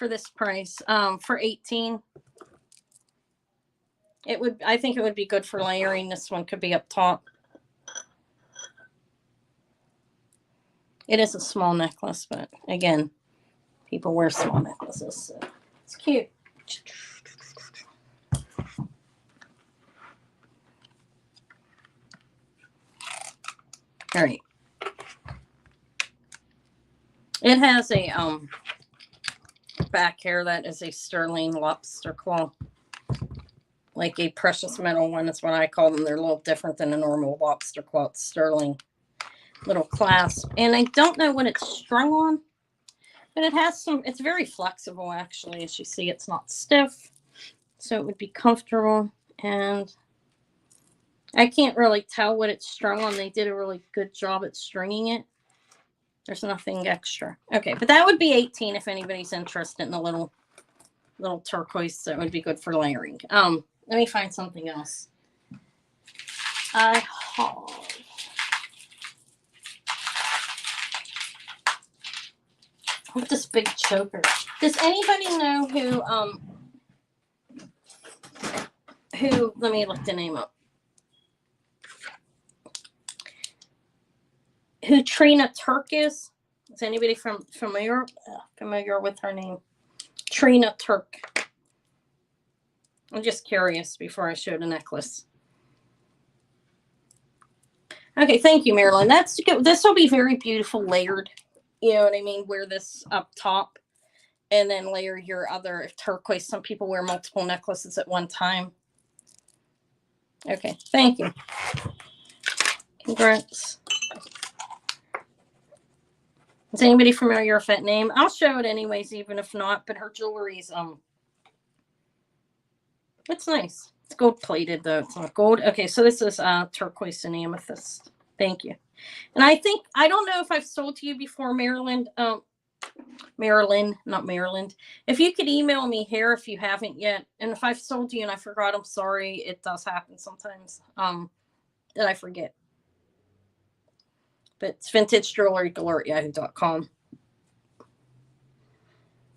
this price, for $18. It would, I think it would be good for layering. This one could be up top. It is a small necklace, but again, people wear small necklaces, so it's cute. All right. It has a back here that is a sterling lobster claw. Like a precious metal one. That's what I call them. They're a little different than a normal lobster claw. It's sterling little clasp. And I don't know what it's strung on, but it has some, it's very flexible actually. As you see, it's not stiff. So it would be comfortable. And I can't really tell what it's strung on. They did a really good job at stringing it. There's nothing extra. Okay, but that would be 18 if anybody's interested in the little turquoise. That would be good for layering. Let me find something else. I have this big choker. Does anybody know who, let me look the name up. Who Trina Turk is? Is anybody familiar with her name? Trina Turk. I'm just curious before I show the necklace. Okay, thank you, Marilyn. That's good. This will be very beautiful layered. You know what I mean? Wear this up top and then layer your other turquoise. Some people wear multiple necklaces at one time. Okay, thank you. Congrats. Is anybody familiar with that name? I'll show it anyways, even if not, but her jewelry's it's nice. It's gold plated though. It's not gold. Okay, so this is turquoise and amethyst. Thank you. And I think, I don't know if I've sold to you before, Maryland. Maryland, not Maryland. If you could email me here if you haven't yet. And if I've sold to you and I forgot, I'm sorry. It does happen sometimes that I forget. But it's vintagejewelrygalore@yahoo.com.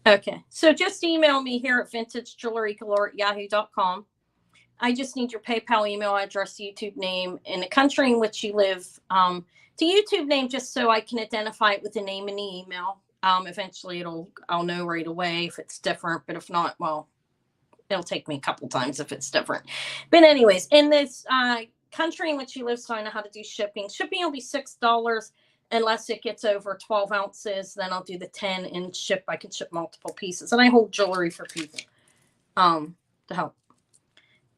Okay, so just email me here at vintagejewelrygalore@yahoo.com. I just need your PayPal email address, YouTube name, and the country in which you live. The YouTube name, just so I can identify it with the name in the email. Eventually, I'll know right away if it's different. But if not, well, it'll take me a couple times if it's different. But anyways, in this country in which you live, so I know how to do shipping. Shipping will be $6 unless it gets over 12 ounces. Then I'll do the 10 and ship. I can ship multiple pieces, and I hold jewelry for people to help,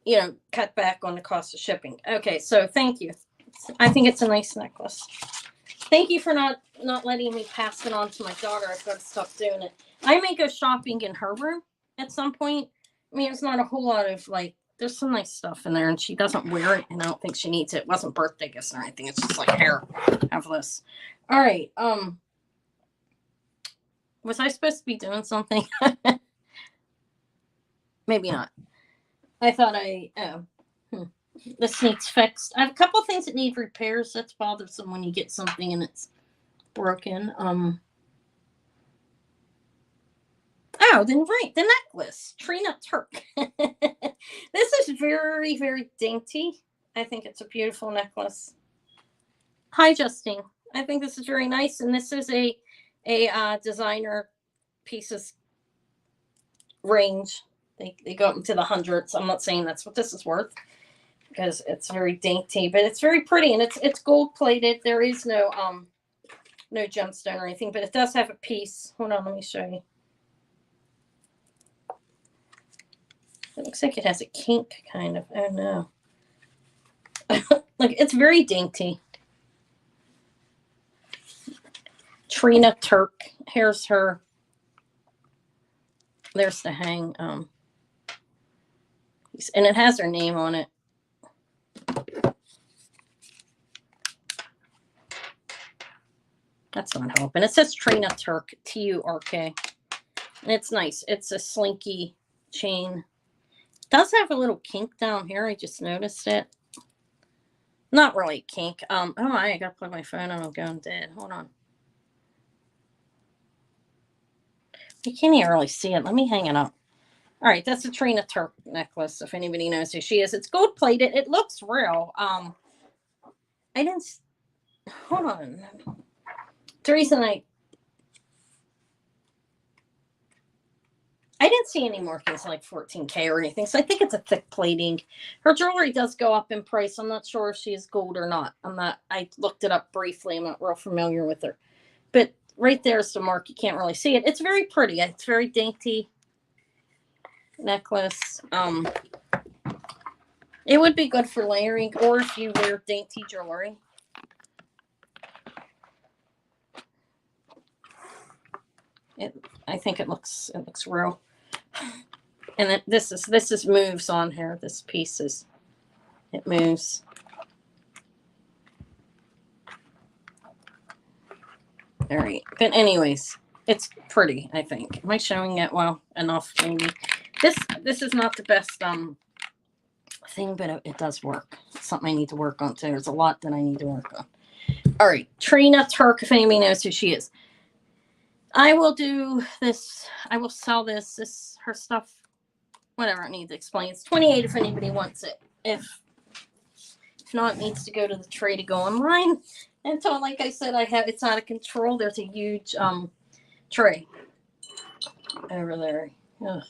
you know, cut back on the cost of shipping. Okay, so thank you. I think it's a nice necklace. Thank you for not letting me pass it on to my daughter. I've got to stop doing it. I may go shopping in her room at some point. I mean, it's not a whole lot of like, there's some nice stuff in there, and she doesn't wear it, and I don't think she needs it. It wasn't birthday gifts or anything. It's just like, here, have this. All right. Was I supposed to be doing something? Maybe not. I thought this needs fixed. I have a couple of things that need repairs. That's bothersome when you get something and it's broken. Oh, then right, the necklace, Trina Turk. This is very, very dainty. I think it's a beautiful necklace. Hi, Justine. I think this is very nice, and this is a designer pieces range. They go up into the hundreds. I'm not saying that's what this is worth because it's very dainty, but it's very pretty, and it's gold plated. There is no gemstone or anything, but it does have a piece. Hold on, let me show you. It looks like it has a kink, kind of. Oh no. Like, it's very dainty. Trina Turk. Here's her. There's the hang. And it has her name on it. That's not helping. It says Trina Turk, Turk. And it's nice. It's a slinky chain. It does have a little kink down here. I just noticed it. Not really kink. Oh my, I gotta plug my phone on. I'm going dead. Hold on. You can't even really see it. Let me hang it up. All right, that's a Trina Turk necklace, if anybody knows who she is. It's gold plated. It looks real. I didn't. Hold on. The reason I didn't see any markings like 14K or anything, so I think it's a thick plating. Her jewelry does go up in price. I'm not sure if she is gold or not. I looked it up briefly. I'm not real familiar with her. But right there's the mark. You can't really see it. It's very pretty. It's very dainty necklace. It would be good for layering, or if you wear dainty jewelry. I think it looks real. And this is moves on here. This piece it moves. All right, but anyways, it's pretty. I think. Am I showing it well enough? Maybe. This is not the best thing, but it does work. It's something I need to work on too. There's a lot that I need to work on. All right, Trina Turk. If anybody knows who she is, I will do this. I will sell this. Her stuff. Whatever it needs to explain. It's $28 if anybody wants it. If not, it needs to go to the tray to go online. And so, like I said, it's out of control. There's a huge tray over there. Ugh.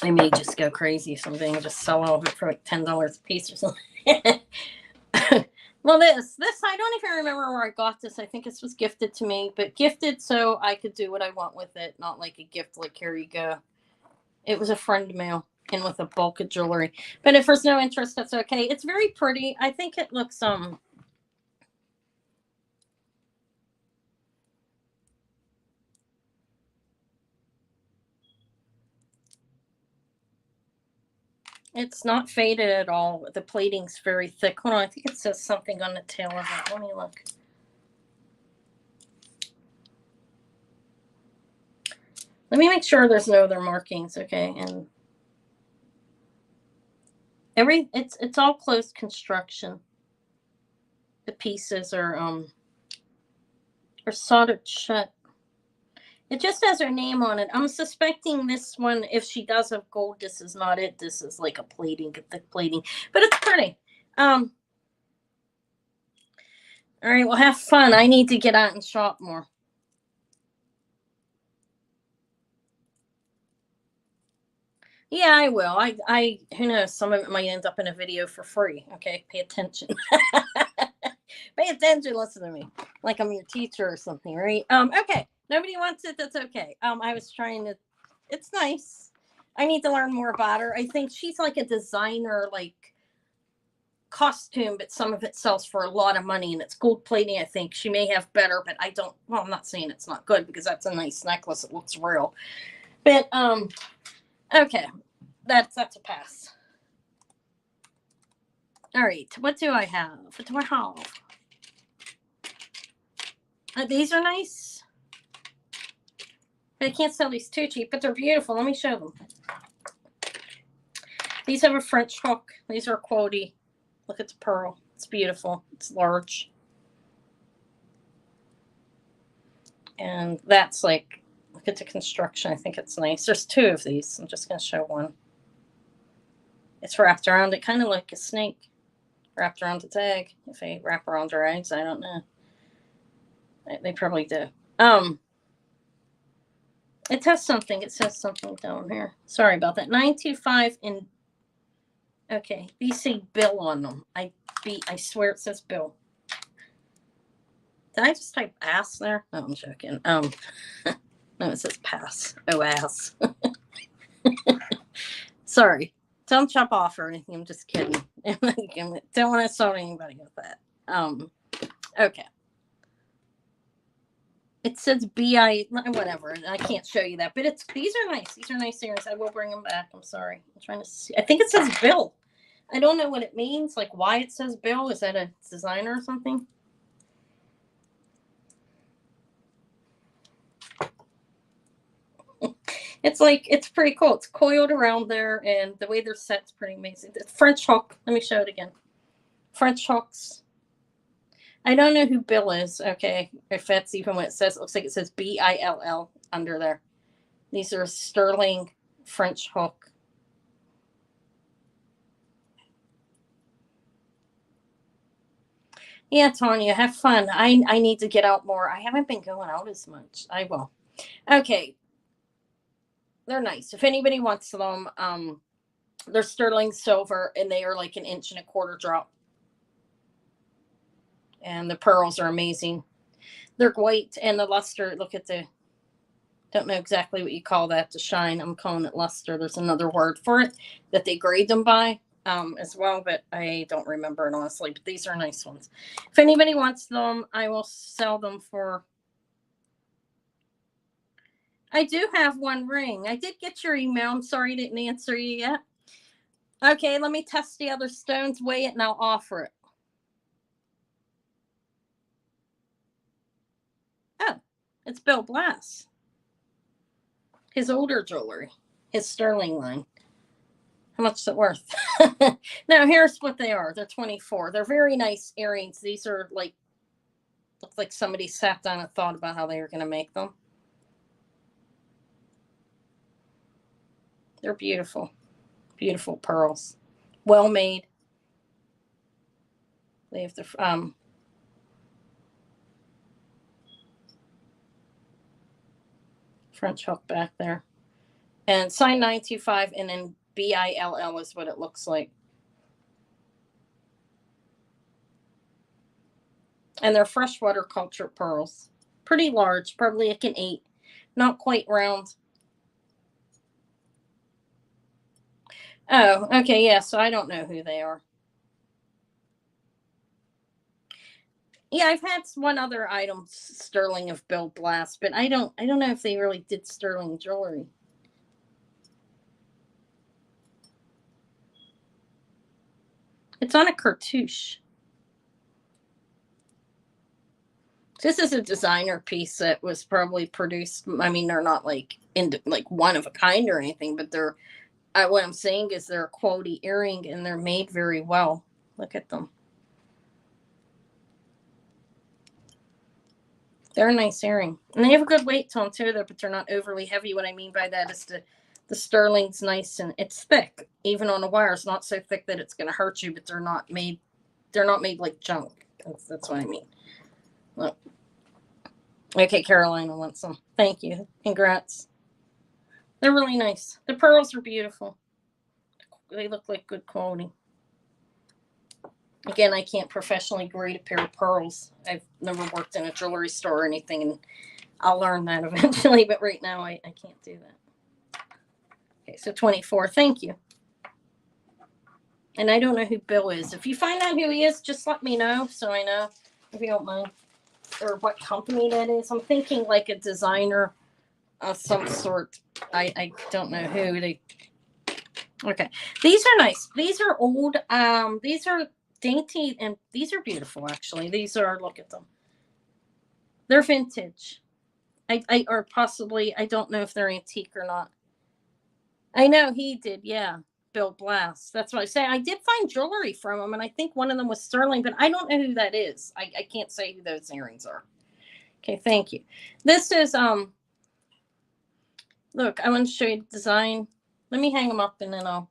I may just go crazy or something and just sell all of it for like $10 a piece or something. Well, this I don't even remember where I got this. I think this was gifted to me, but gifted so I could do what I want with it, not like a gift like, here you go. It was a friend mail and with a bulk of jewelry. But if there's no interest, that's okay. It's very pretty. I think it looks it's not faded at all. The plating's very thick. Hold on, I think it says something on the tail of it. Let me look. Let me make sure there's no other markings, okay? And it's all closed construction. The pieces are soldered shut. It just has her name on it. I'm suspecting this one, if she does have gold, this is not it. This is like a thick plating. But it's pretty. All right, well, have fun. I need to get out and shop more. Yeah, I will. I who knows? Some of it might end up in a video for free. Okay, pay attention. Pay attention. Listen to me, like I'm your teacher or something, right? Okay. Nobody wants it. That's okay. I was trying to. It's nice. I need to learn more about her. I think she's like a designer, like costume, but some of it sells for a lot of money, and it's gold plating. I think she may have better, but I don't. Well, I'm not saying it's not good because that's a nice necklace. It looks real, but okay, that's a pass. All right, what do I have? What do I have? These are nice. I can't sell these too cheap, but they're beautiful. Let me show them. These have a French hook. These are quotey. Look at the pearl. It's beautiful. It's large. And that's like, look at the construction. I think it's nice. There's two of these. I'm just going to show one. It's wrapped around it, kind of like a snake wrapped around its egg. If they wrap around their eggs, I don't know. They probably do. It has something. It says something down here. Sorry about that. 925 in. Okay, these say Bill on them. I swear it says Bill. Did I just type ass there? No, I'm joking. No, it says pass. Oh, ass. Sorry. Don't jump off or anything. I'm just kidding. Don't want to insult anybody with that. Okay. It says BI, whatever. I can't show you that, but these are nice. These are nice earrings. I will bring them back. I'm sorry. I'm trying to see. I think it says Bill. I don't know what it means. Like why it says Bill. Is that a designer or something? It's like, it's pretty cool. It's coiled around there, and the way they're set is pretty amazing. It's French hook. Let me show it again. French hooks. I don't know who Bill is. Okay, if that's even what it says. It looks like it says BILL under there. These are sterling French hook. Yeah, Tanya, have fun. I need to get out more. I haven't been going out as much. I will. Okay. They're nice. If anybody wants them, they're sterling silver, and they are like 1.25 inch drop. And the pearls are amazing. They're white, and the luster, look at the, don't know exactly what you call that, the shine. I'm calling it luster. There's another word for it that they grade them by as well, but I don't remember it honestly. But these are nice ones. If anybody wants them, I will sell them for. I do have one ring. I did get your email. I'm sorry I didn't answer you yet. Okay, let me test the other stones, weigh it, and I'll offer it. Oh, it's Bill Blass. His older jewelry, his sterling line. How much is it worth? Now, here's what they are. They're 24. They're very nice earrings. These are like, look like somebody sat down and thought about how they were going to make them. They're beautiful. Beautiful pearls. Well made. They have the French hook back there. And sign 925, and then BILL is what it looks like. And they're freshwater culture pearls. Pretty large, probably like an 8. Not quite round. Oh, okay, yeah, so I don't know who they are. Yeah, I've had one other item, sterling of Bill Blass, but I don't know if they really did sterling jewelry. It's on a cartouche. This is a designer piece that was probably produced. I mean, they're not like one of a kind or anything, but they're. What I'm saying is they're a quality earring, and they're made very well. Look at them. They're a nice earring, and they have a good weight to them too, though. But they're not overly heavy. What I mean by that is the sterling's nice, and it's thick, even on the wire. It's not so thick that it's going to hurt you, but they're not made like junk. That's what I mean. Look. Okay, Carolina wants some. Thank you. Congrats. They're really nice. The pearls are beautiful. They look like good quality. Again, I can't professionally grade a pair of pearls. I've never worked in a jewelry store or anything, and I'll learn that eventually, but right now I can't do that. Okay, so 24. Thank you. And I don't know who Bill is. If you find out who he is, just let me know so I know, if you don't mind, or what company that is. I'm thinking like a designer of some sort. I don't know who they. Okay, these are nice. These are old. These are dainty, and these are beautiful. Actually, these are. Look at them. They're vintage. Or possibly, I don't know if they're antique or not. I know he did. Yeah, Bill Blass. That's what I say. I did find jewelry from him, and I think one of them was sterling, but I don't know who that is. I can't say who those earrings are. Okay, thank you. This is, look, I want to show you the design. Let me hang them up and then I'll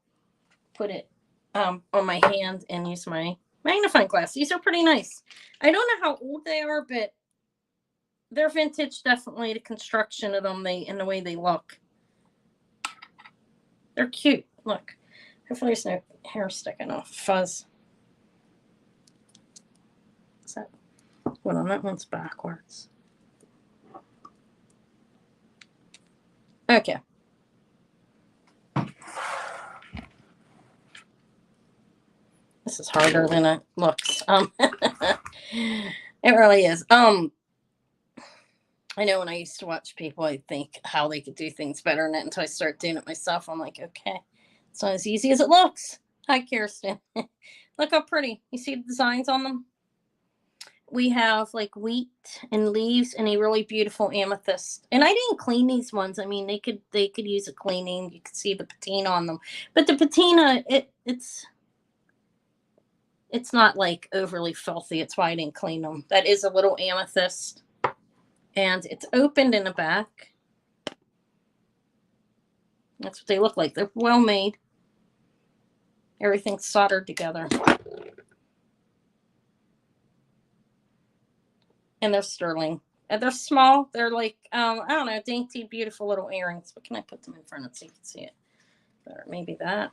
put it on my hand and use my magnifying glass. These are pretty nice. I don't know how old they are, but they're vintage, definitely. The construction of them, and the way they look. They're cute. Look. Hopefully there's no hair sticking off. Fuzz. Is that? Hold on, that one's backwards. Okay. This is harder than it looks. It really is. I know when I used to watch people, I'd think how they could do things better than that until I start doing it myself. I'm like, okay, it's not as easy as it looks. Hi, Kirsten. Look how pretty. You see the designs on them? We have like wheat and leaves and a really beautiful amethyst. And I didn't clean these ones. I mean, they could use a cleaning. You could see the patina on them. But the patina, it's not like overly filthy. It's why I didn't clean them. That is a little amethyst. And it's opened in the back. That's what they look like. They're well made. Everything's soldered together. And they're sterling. And they're small. They're like, I don't know, dainty, beautiful little earrings. But can I put them in front so you can see it better? Maybe that.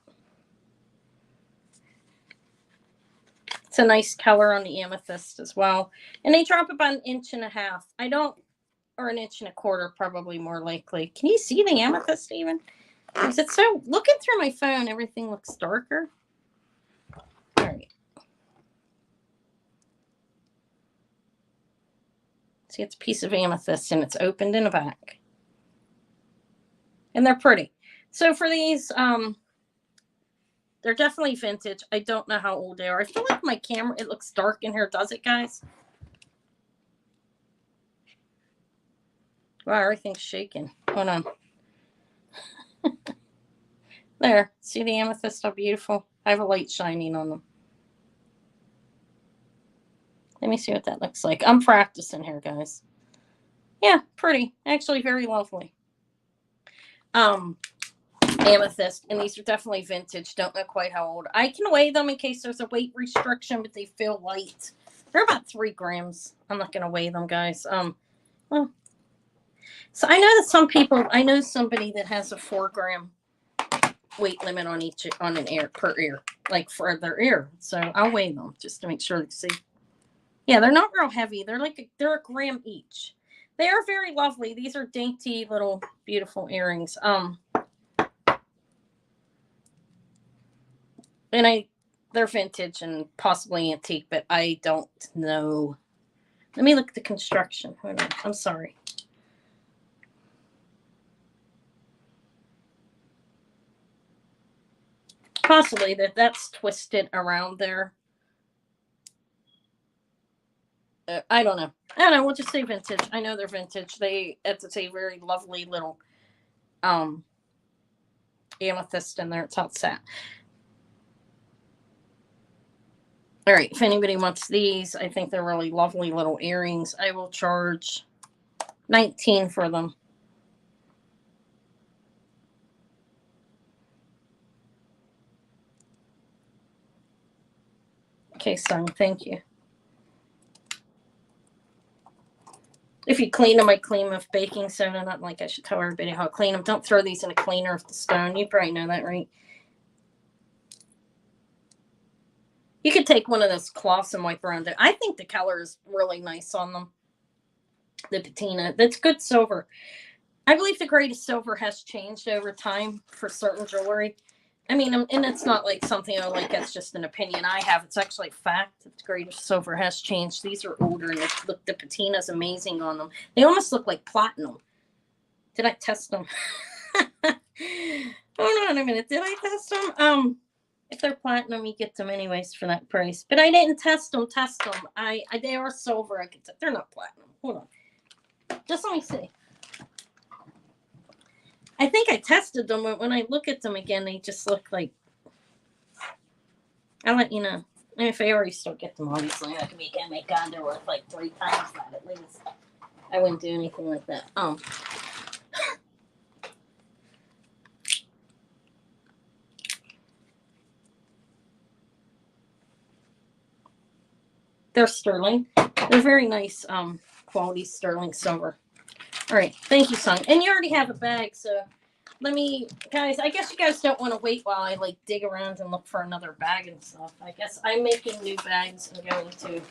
It's a nice color on the amethyst as well. And they drop about 1.5 inches. Or 1.25 inches, probably more likely. Can you see the amethyst even? Because it's so, looking through my phone, everything looks darker. All right. See, it's a piece of amethyst and it's opened in the back. And they're pretty. So for these, they're definitely vintage. I don't know how old they are. I feel like my camera, it looks dark in here. Does it, guys? Wow, everything's shaking. Hold on. There. See the amethyst? How beautiful. I have a light shining on them. Let me see what that looks like. I'm practicing here, guys. Yeah, pretty. Actually, very lovely. Amethyst, and these are definitely vintage. Don't know quite how old. I can weigh them in case there's a weight restriction, but they feel light. They're about 3 grams. I'm not going to weigh them, guys. Well, so I know that some people, I know somebody that has a 4-gram weight limit on an ear per ear, like for their ear. So I'll weigh them just to make sure to see. Yeah, they're not real heavy. They're they're 1 gram each. They are very lovely. These are dainty little beautiful earrings. And they're vintage and possibly antique, but I don't know. Let me look at the construction. Hold on. I'm sorry. Possibly that's twisted around there. I don't know. We'll just say vintage. I know they're vintage. It's a very lovely little amethyst in there. It's all set. All right. If anybody wants these, I think they're really lovely little earrings. I will charge $19 for them. Okay, son. Thank you. If you clean them, I clean them with baking soda. Not like I should tell everybody how to clean them. Don't throw these in a cleaner with the stone. You probably know that, right? You could take one of those cloths and wipe around it. I think the color is really nice on them. The patina. That's good silver. I believe the grade of silver has changed over time for certain jewelry. I mean, and it's not like something that's just an opinion I have. It's actually fact that the grade of silver has changed. These are older, and look, the patina is amazing on them. They almost look like platinum. Did I test them? Hold on a minute. Did I test them? If they're platinum, you get them anyways for that price. But I didn't test them. They are silver. They're not platinum. Hold on. Just let me see. I think I tested them, but when I look at them again, they just look like. I'll let you know. And if I already still get them, obviously, that can make God, they're worth like 3 times that at least. I wouldn't do anything like that. They're sterling. They're very nice quality sterling silver. All right, thank you, son. And you already have a bag, so let me, guys, I guess you guys don't want to wait while I like dig around and look for another bag and stuff. I guess I'm making new bags and going to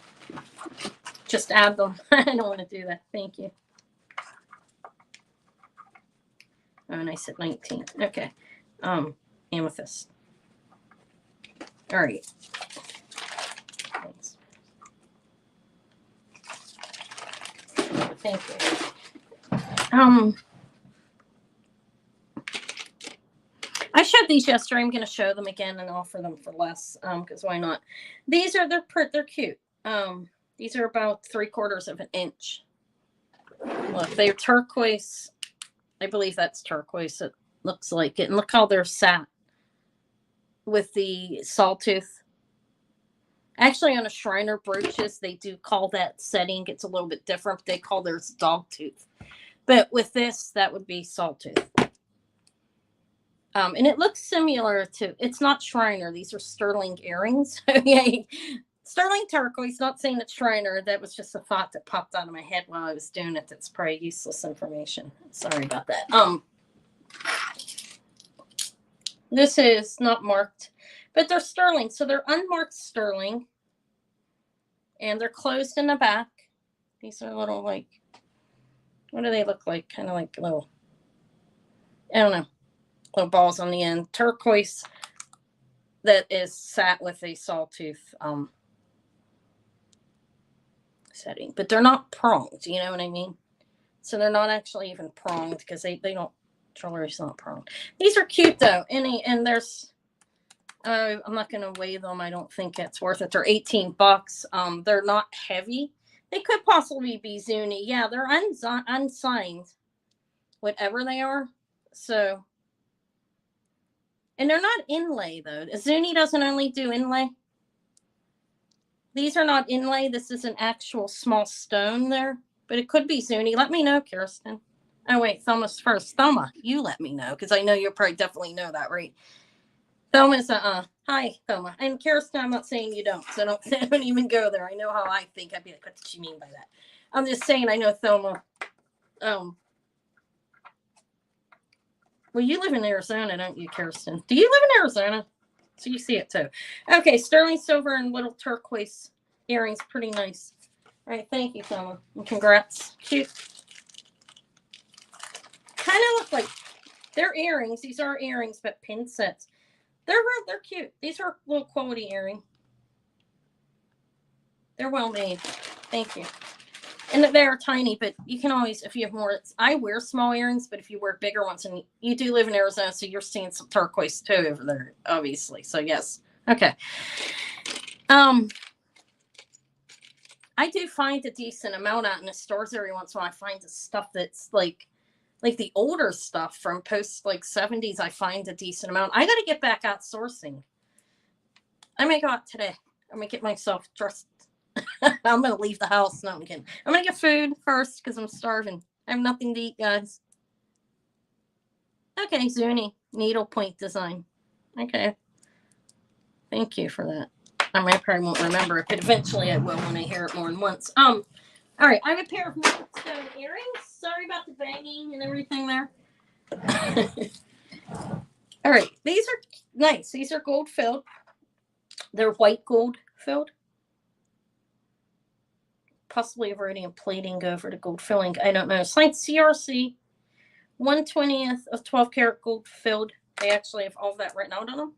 just add them. I don't want to do that. Thank you. Oh, and I said 19. Okay. Amethyst. All right. Thanks. Thank you. I showed these yesterday. I'm going to show them again and offer them for less. Because why not? These are they're cute. These are about 3/4 of an inch. Look, they're turquoise. I believe that's turquoise. It looks like it. And look how they're sat with the sawtooth. Actually, on a Shriner brooches, they do call that setting. It's a little bit different. They call theirs dogtooth. But with this, that would be sawtooth. And it looks similar to, it's not Shriner. These are sterling earrings. Okay. Sterling turquoise, not saying it's Shriner. That was just a thought that popped out of my head while I was doing it. That's probably useless information. Sorry about that. This is not marked, but they're sterling. So they're unmarked sterling. And they're closed in the back. These are little, like, what do they look like? Kind of like little, I don't know, little balls on the end. Turquoise that is sat with a sawtooth setting. But they're not pronged, you know what I mean? So they're not actually even pronged because they don't, jewelry's not pronged. These are cute though. And there's, I'm not going to weigh them. I don't think it's worth it. They're $18. They're not heavy. They could possibly be Zuni. Yeah, they're unsigned, whatever they are. So, and they're not inlay though. Zuni doesn't only do inlay. These are not inlay. This is an actual small stone there, but it could be Zuni. Let me know, Kirsten. Oh wait, Thelma's first. Thelma, you let me know because I know you'll probably definitely know that, right? Thelma's hi Thelma. And Kirsten, I'm not saying you don't, so don't even go there. I know how I think. I'd be like, what did she mean by that? I'm just saying I know Thelma. Well, you live in Arizona, don't you, Kirsten? Do you live in Arizona? So you see it too. Okay, sterling silver and little turquoise earrings, pretty nice. All right, thank you, Thelma. And congrats. Cute. Kind of look like they're earrings. These are earrings, but pin sets. They're cute. These are low quality earring. They're well made. Thank you. And they're tiny, but you can always, if you have more, I wear small earrings, but if you wear bigger ones, and you do live in Arizona, so you're seeing some turquoise too over there, obviously. So yes. Okay. I do find a decent amount out in the stores every once in a while. I find the stuff that's like the older stuff from post like 70s, I find a decent amount. I got to get back out sourcing. I may go out today. I'm going to get myself dressed. I'm going to leave the house. No, I'm kidding. I'm going to get food first because I'm starving. I have nothing to eat, guys. Okay, Zuni. Needlepoint design. Okay. Thank you for that. I probably won't remember it, but eventually I will when I hear it more than once. All right, I have a pair of moonstone earrings. Sorry about the banging and everything there. All right, these are nice. These are gold filled. They're white gold filled. Possibly iridium plating over to gold filling. I don't know. It's like CRC 1/20th of 12 karat gold filled. They actually have all of that written out on them.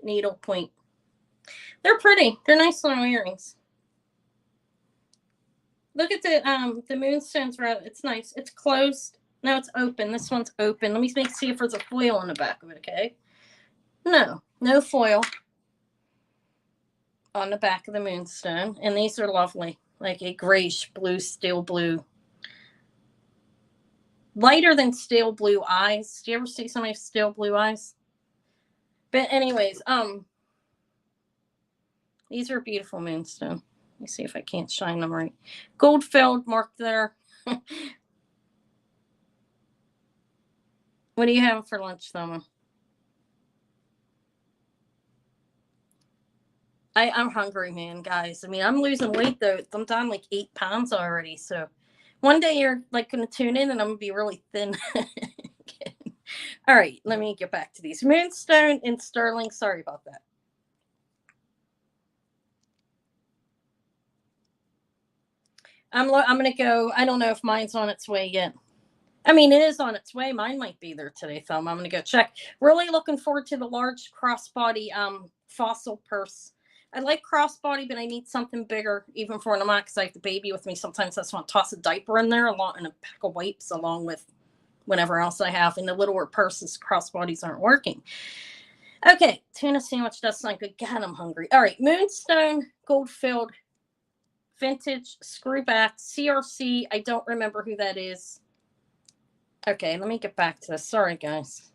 Needle point. They're pretty. They're nice little earrings. Look at the moonstones. It's nice. It's closed. No, it's open. This one's open. Let me see if there's a foil on the back of it. Okay. No foil on the back of the moonstone. And these are lovely, like a grayish blue, steel blue, lighter than steel blue eyes. Do you ever see somebody with steel blue eyes? But anyways, these are beautiful moonstone. Let me see if I can't shine them right. Gold filled marked there. What do you have for lunch, Thelma? I'm hungry, man, guys. I mean, I'm losing weight though. I'm down like 8 pounds already. So one day you're like going to tune in and I'm going to be really thin. All right, let me get back to these. Moonstone and sterling. Sorry about that. I'm going to go. I don't know if mine's on its way yet. I mean, it is on its way. Mine might be there today, Thelma. I'm going to go check. Really looking forward to the large crossbody fossil purse. I like crossbody, but I need something bigger, even for an amount, because I have the baby with me. Sometimes I just want to toss a diaper in there along and a pack of wipes along with whatever else I have. And the littler purses, crossbodies aren't working. Okay, tuna sandwich does sound good. God, I'm hungry. All right, moonstone, gold filled, vintage, screwback, CRC. I don't remember who that is. Okay, let me get back to this. Sorry, guys.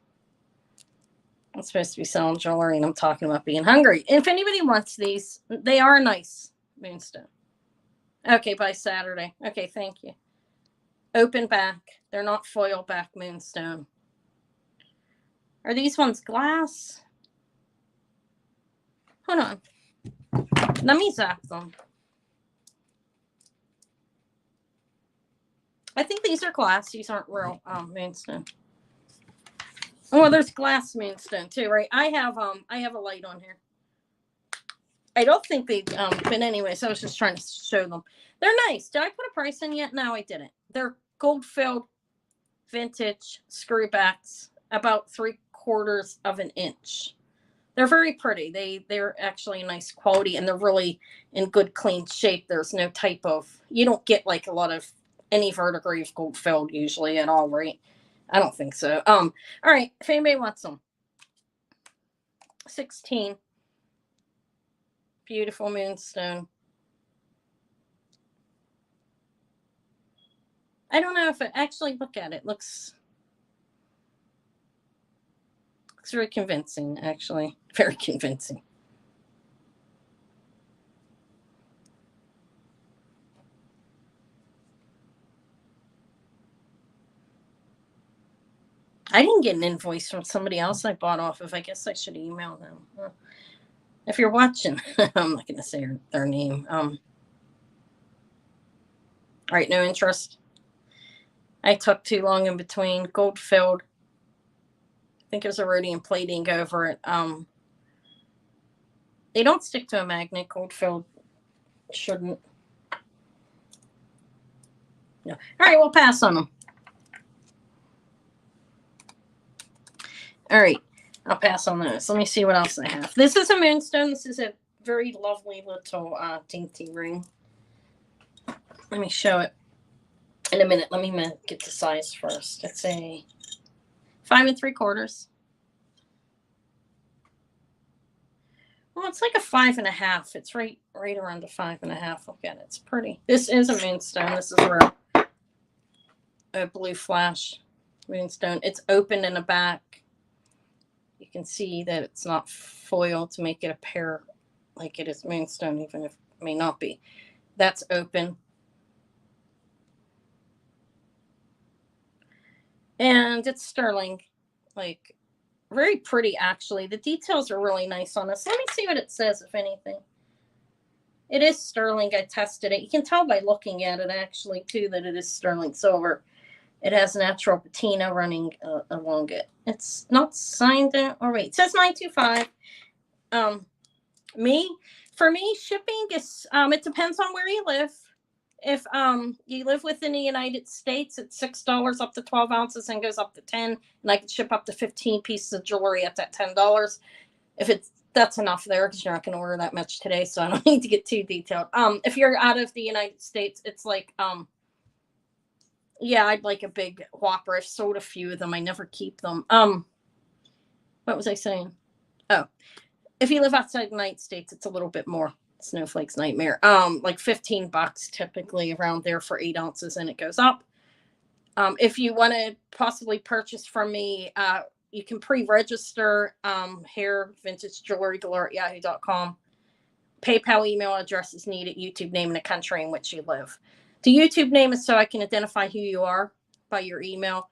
I'm supposed to be selling jewelry and I'm talking about being hungry. If anybody wants these, they are nice. Moonstone. Okay, by Saturday. Okay, thank you. Open back. They're not foil back moonstone. Are these ones glass? Hold on. Let me zap them. I think these are glass. These aren't real moonstone. Oh, there's glass moonstone too, right? I have a light on here. I don't think they've been anyway, so I was just trying to show them. They're nice. Did I put a price in yet? No, I didn't. They're gold filled, vintage screwbacks, about 3/4 of an inch. They're very pretty. They're actually nice quality and they're really in good clean shape. There's no type of, you don't get like a lot of any verdigris of gold filled usually at all, right? I don't think so. All right, if anybody wants them. 16. Beautiful moonstone. I don't know if it actually, look at it. Looks very convincing, actually. Very convincing. I didn't get an invoice from somebody else I bought off of. I guess I should email them. If you're watching, I'm not going to say their name. All right, no interest. I took too long in between. Gold filled. I think it was a rhodium plating over it. They don't stick to a magnet. Gold filled shouldn't. No. All right, we'll pass on them. All right, I'll pass on those. Let me see what else I have. This is a moonstone. This is a very lovely little dainty ring. Let me show it in a minute. Let me get the size first. It's a 5 3/4. Well, it's like a 5.5. It's right around a 5.5. Look at it. It's pretty. This is a moonstone. This is real. A blue flash moonstone. It's open in the back. You can see that it's not foil to make it appear like it is moonstone, even if it may not be. That's open. And it's sterling, like very pretty, actually. The details are really nice on this. Let me see what it says, if anything. It is sterling. I tested it. You can tell by looking at it, actually, too, that it is sterling silver. It has natural patina running along it. It's not signed in, or wait, it says 925. For me, shipping is, it depends on where you live. If you live within the United States, it's $6 up to 12 ounces and goes up to 10. And I can ship up to 15 pieces of jewelry at that $10. If that's enough there, because you're not going to order that much today, so I don't need to get too detailed. If you're out of the United States, it's like yeah, I'd like a big whopper. I've sold a few of them. I never keep them. What was I saying? Oh, if you live outside the United States, it's a little bit more. Snowflake's nightmare. Like $15 typically around there for 8 ounces, and it goes up. If you want to possibly purchase from me, you can pre-register here, Vintagejewelrygalore@yahoo.com. PayPal email address is needed, YouTube name, and the country in which you live. The YouTube name is so I can identify who you are by your email.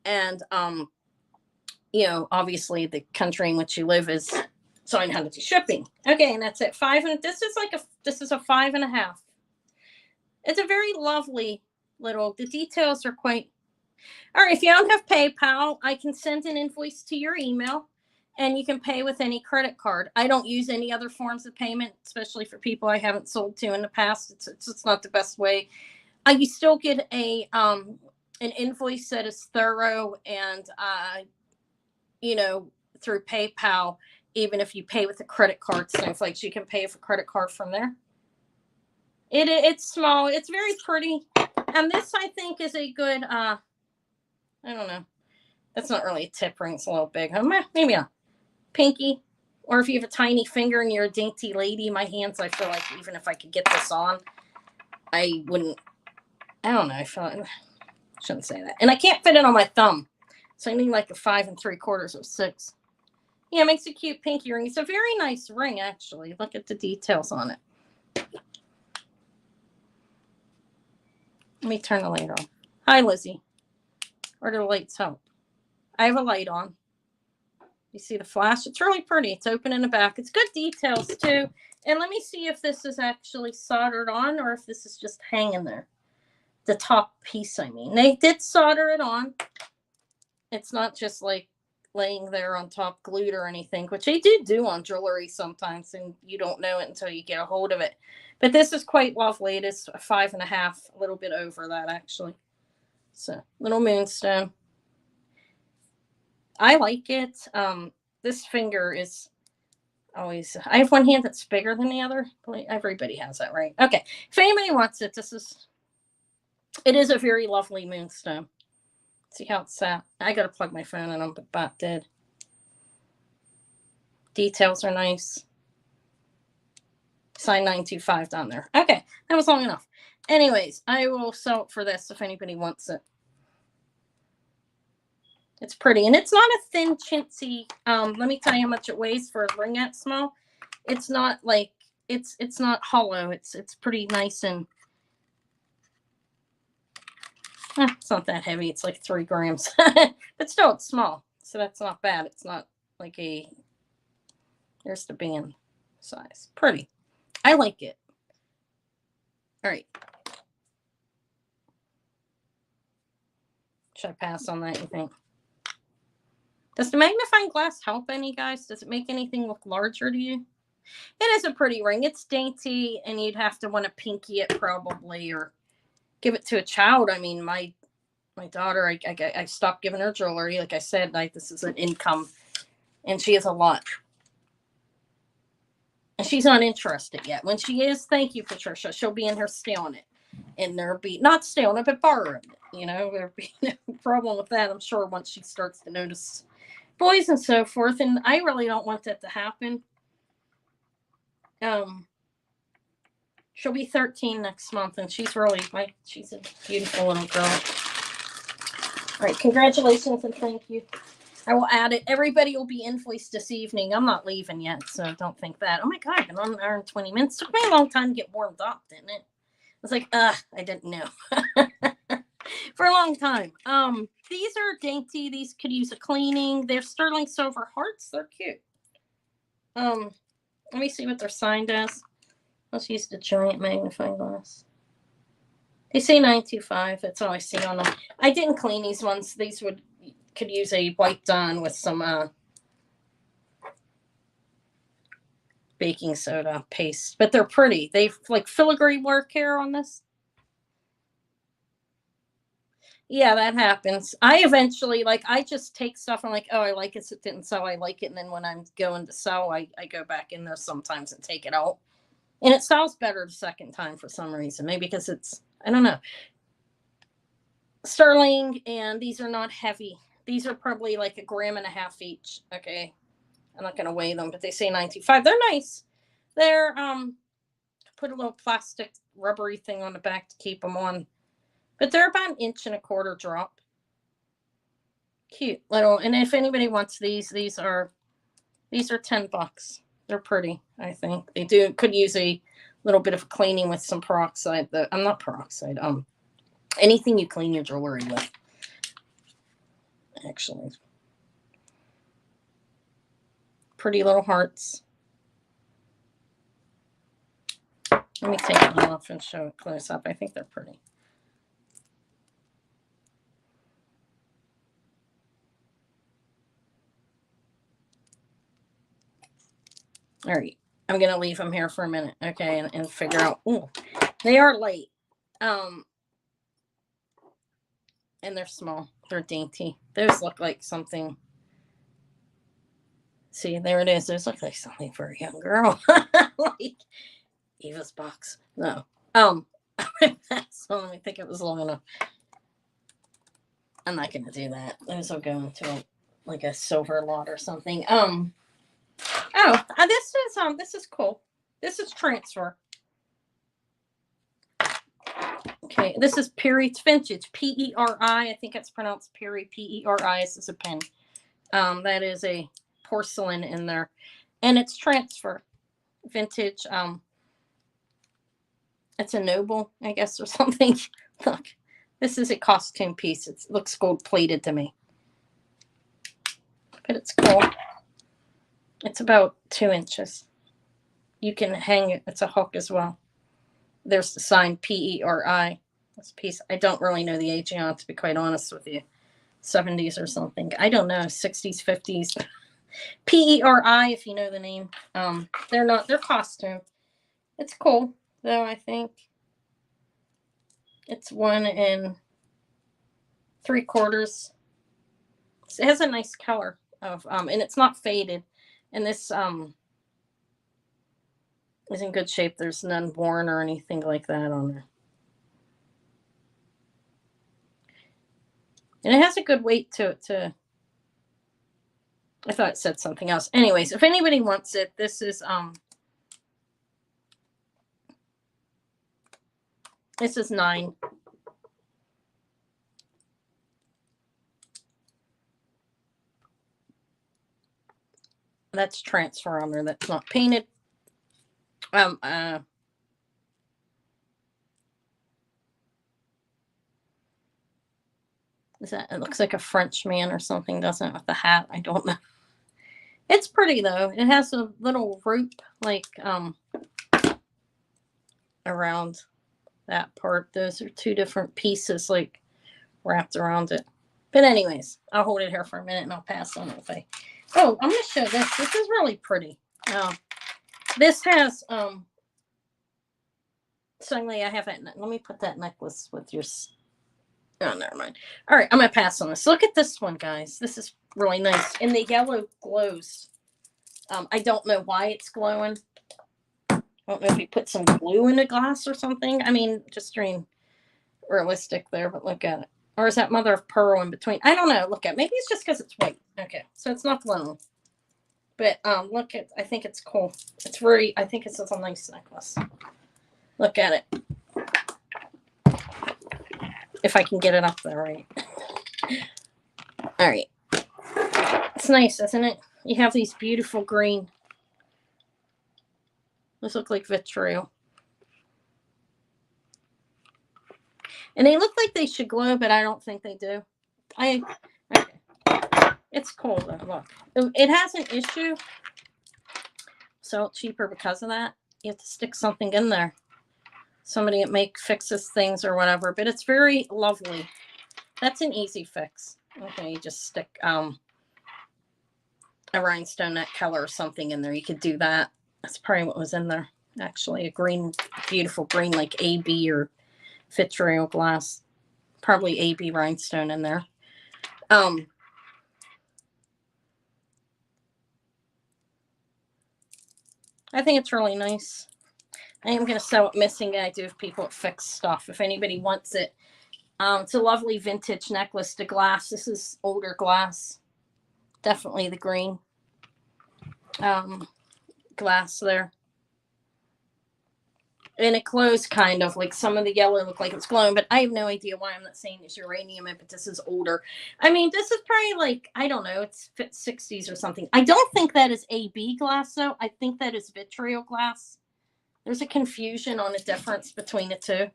And, you know, obviously the country in which you live is so I know how to do shipping. Okay, and that's it. This is a 5.5. It's a very lovely little, the details are quite, all right, if you don't have PayPal, I can send an invoice to your email and you can pay with any credit card. I don't use any other forms of payment, especially for people I haven't sold to in the past. It's not the best way. You still get an invoice that is thorough and, you know, through PayPal, even if you pay with a credit card, snowflakes, you can pay with a credit card from there. It's small. It's very pretty. And this, I think, is a good, I don't know. That's not really a tip ring. It's a little big. Maybe a pinky. Or if you have a tiny finger and you're a dainty lady, my hands, I feel like even if I could get this on, I wouldn't. I don't know. I shouldn't say that. And I can't fit it on my thumb. So I need like a 5 3/4 or 6. Yeah, it makes a cute pinky ring. It's a very nice ring, actually. Look at the details on it. Let me turn the light on. Hi, Lizzie. Or do the lights help? I have a light on. You see the flash? It's really pretty. It's open in the back. It's good details, too. And let me see if this is actually soldered on or if this is just hanging there. The top piece, I mean. They did solder it on. It's not just like laying there on top glued or anything, which they do on jewelry sometimes, and you don't know it until you get a hold of it. But this is quite lovely. It is a 5.5, a little bit over that, actually. So, little moonstone. I like it. This finger is always, I have one hand that's bigger than the other. Everybody has that, right? Okay. If anybody wants it, it is a very lovely moonstone. See how it's sat. I got to plug my phone in, but bot did. Details are nice. Sign 925 down there. Okay. That was long enough. Anyways, I will sell it for this if anybody wants it. It's pretty. And it's not a thin, chintzy. Let me tell you how much it weighs for a ring that small. It's not like, it's not hollow. It's pretty nice and, it's not that heavy. It's like 3 grams. But still, it's small. So that's not bad. It's not like there's the band size. Pretty. I like it. All right. Should I pass on that, you think? Does the magnifying glass help any, guys? Does it make anything look larger to you? It is a pretty ring. It's dainty, and you'd have to want to pinky it probably, or give it to a child. I mean, my daughter, I stopped giving her jewelry. Like I said, this is an income, and she has a lot. And she's not interested yet. When she is, thank you, Patricia. She'll be in here stealing it. And there'll be, not stealing it, but borrowing it. You know, there'll be no problem with that, I'm sure, once she starts to notice boys and so forth. And I really don't want that to happen. She'll be 13 next month, and she's a beautiful little girl. All right, congratulations and thank you. I will add it. Everybody will be invoiced this evening. I'm not leaving yet, so don't think that. Oh my God, I've been on an hour and 20 minutes. It took me a long time to get warmed up, didn't it? It's like, I didn't know. For a long time. These are dainty. These could use a cleaning. They're sterling silver hearts. They're cute. Let me see what they're signed as. Let's use the giant magnifying glass. They say 925. That's all I see on them. I didn't clean these ones. These could use a wipe down with some baking soda paste, but they're pretty. They've like filigree work here on this. Yeah, that happens. I eventually, I just take stuff. I'm like, oh, I like it. So it didn't sell. I like it. And then when I'm going to sell, I go back in there sometimes and take it out. And it sells better the second time for some reason. Maybe because it's, I don't know. Sterling, and these are not heavy. These are probably like 1.5 grams each. Okay. I'm not going to weigh them, but they say 95. They're nice. They're, put a little plastic rubbery thing on the back to keep them on. But they're about 1.25 inches drop. Cute little, and if anybody wants these are $10. They're pretty, I think. They could use a little bit of cleaning with some peroxide. I'm not peroxide. Anything you clean your jewelry with, actually. Pretty little hearts. Let me take them off and show it close up. I think they're pretty. All right. I'm going to leave them here for a minute, okay, and figure out. Ooh, they are light. And they're small. They're dainty. Those look like something. See, there it is. Those look like something for a young girl. Like Eva's box. No. So let me think it was long enough. I'm not going to do that. Those will go into like a silver lot or something. This is cool. This is transfer. Okay, this is Peri. It's vintage. Peri. I think it's pronounced Peri. Peri. This is a pen. That is a porcelain in there, and it's transfer. Vintage. It's a noble, I guess, or something. Look, this is a costume piece. It looks gold plated to me, but it's cool. It's about 2 inches. You can hang it. It's a hook as well. There's the sign Peri. This piece, I don't really know the age on it, to be quite honest with you. 70s or something. I don't know. 60s, 50s. Peri, if you know the name. They're costume. It's cool, though, I think. It's 1 3/4. It has a nice color of, and it's not faded. And this is in good shape. There's none worn or anything like that on there. And it has a good weight to it, too. I thought it said something else. Anyways, if anybody wants it, this is 9. That's transfer on there. That's not painted. Is that? It looks like a French man or something, doesn't it? With the hat. I don't know. It's pretty though. It has a little rope like around that part. Those are 2 different pieces like wrapped around it. But anyways, I'll hold it here for a minute and I'll pass on it. Oh, I'm going to show this. This is really pretty. This has suddenly I have it. Let me put that necklace with your. Oh, never mind. All right, I'm going to pass on this. Look at this one, guys. This is really nice. And the yellow glows. I don't know why it's glowing. I don't know if you put some glue in the glass or something. I mean, just being realistic there, but look at it. Or is that mother of pearl in between? I don't know. Look at it. Maybe it's just because it's white. Okay, so it's not glowing. But look at. I think it's cool. It's very. I think it's a nice necklace. Look at it. If I can get it up there right. All right. It's nice, isn't it? You have these beautiful green. Those look like vitriol. And they look like they should glow, but I don't think they do. Okay. It's cool though. Look. It has an issue. So cheaper because of that. You have to stick something in there. Somebody that fixes things or whatever, but it's very lovely. That's an easy fix. Okay, you just stick a rhinestone, that color or something in there. You could do that. That's probably what was in there. Actually, a green, beautiful green, like AB or vitriol glass. Probably AB rhinestone in there. I think it's really nice. I am going to sell it missing. I do have people that fix stuff. If anybody wants it. It's a lovely vintage necklace to glass. This is older glass. Definitely the green glass there. And it glows kind of like some of the yellow look like it's glowing, but I have no idea why I'm not saying it's uranium but this is older. I mean, this is probably like, I don't know, it's 60s or something. I don't think that is AB glass though. I think that is vitriol glass. There's a confusion on the difference between the two.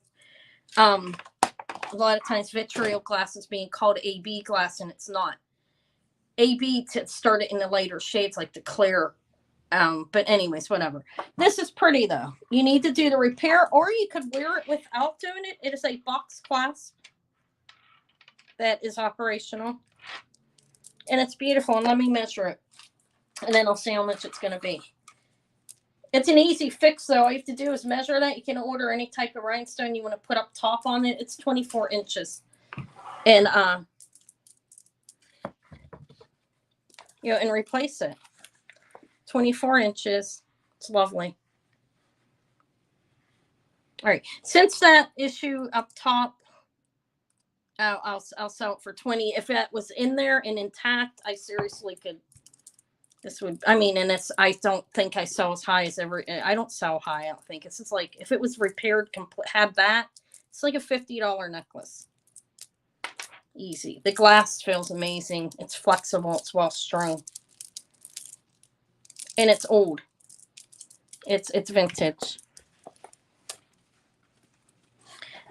A lot of times vitriol glass is being called AB glass and it's not. AB started in the later shades like the clear. But anyways, whatever. This is pretty though. You need to do the repair or you could wear it without doing it. It is a box clasp that is operational. And it's beautiful. And let me measure it. And then I'll see how much it's going to be. It's an easy fix though. All you have to do is measure that. You can order any type of rhinestone you want to put up top on it. It's 24 inches. And, you know, and replace it. 24 inches. It's lovely. All right. Since that issue up top, I'll sell it for 20. If that was in there and intact, I seriously could. This would, I mean, and it's, I don't think I sell as high as ever. I don't sell high. I don't think it's just like, if it was repaired, had that, it's like a $50 necklace. Easy. The glass feels amazing. It's flexible. It's well strung. And it's old. It's vintage.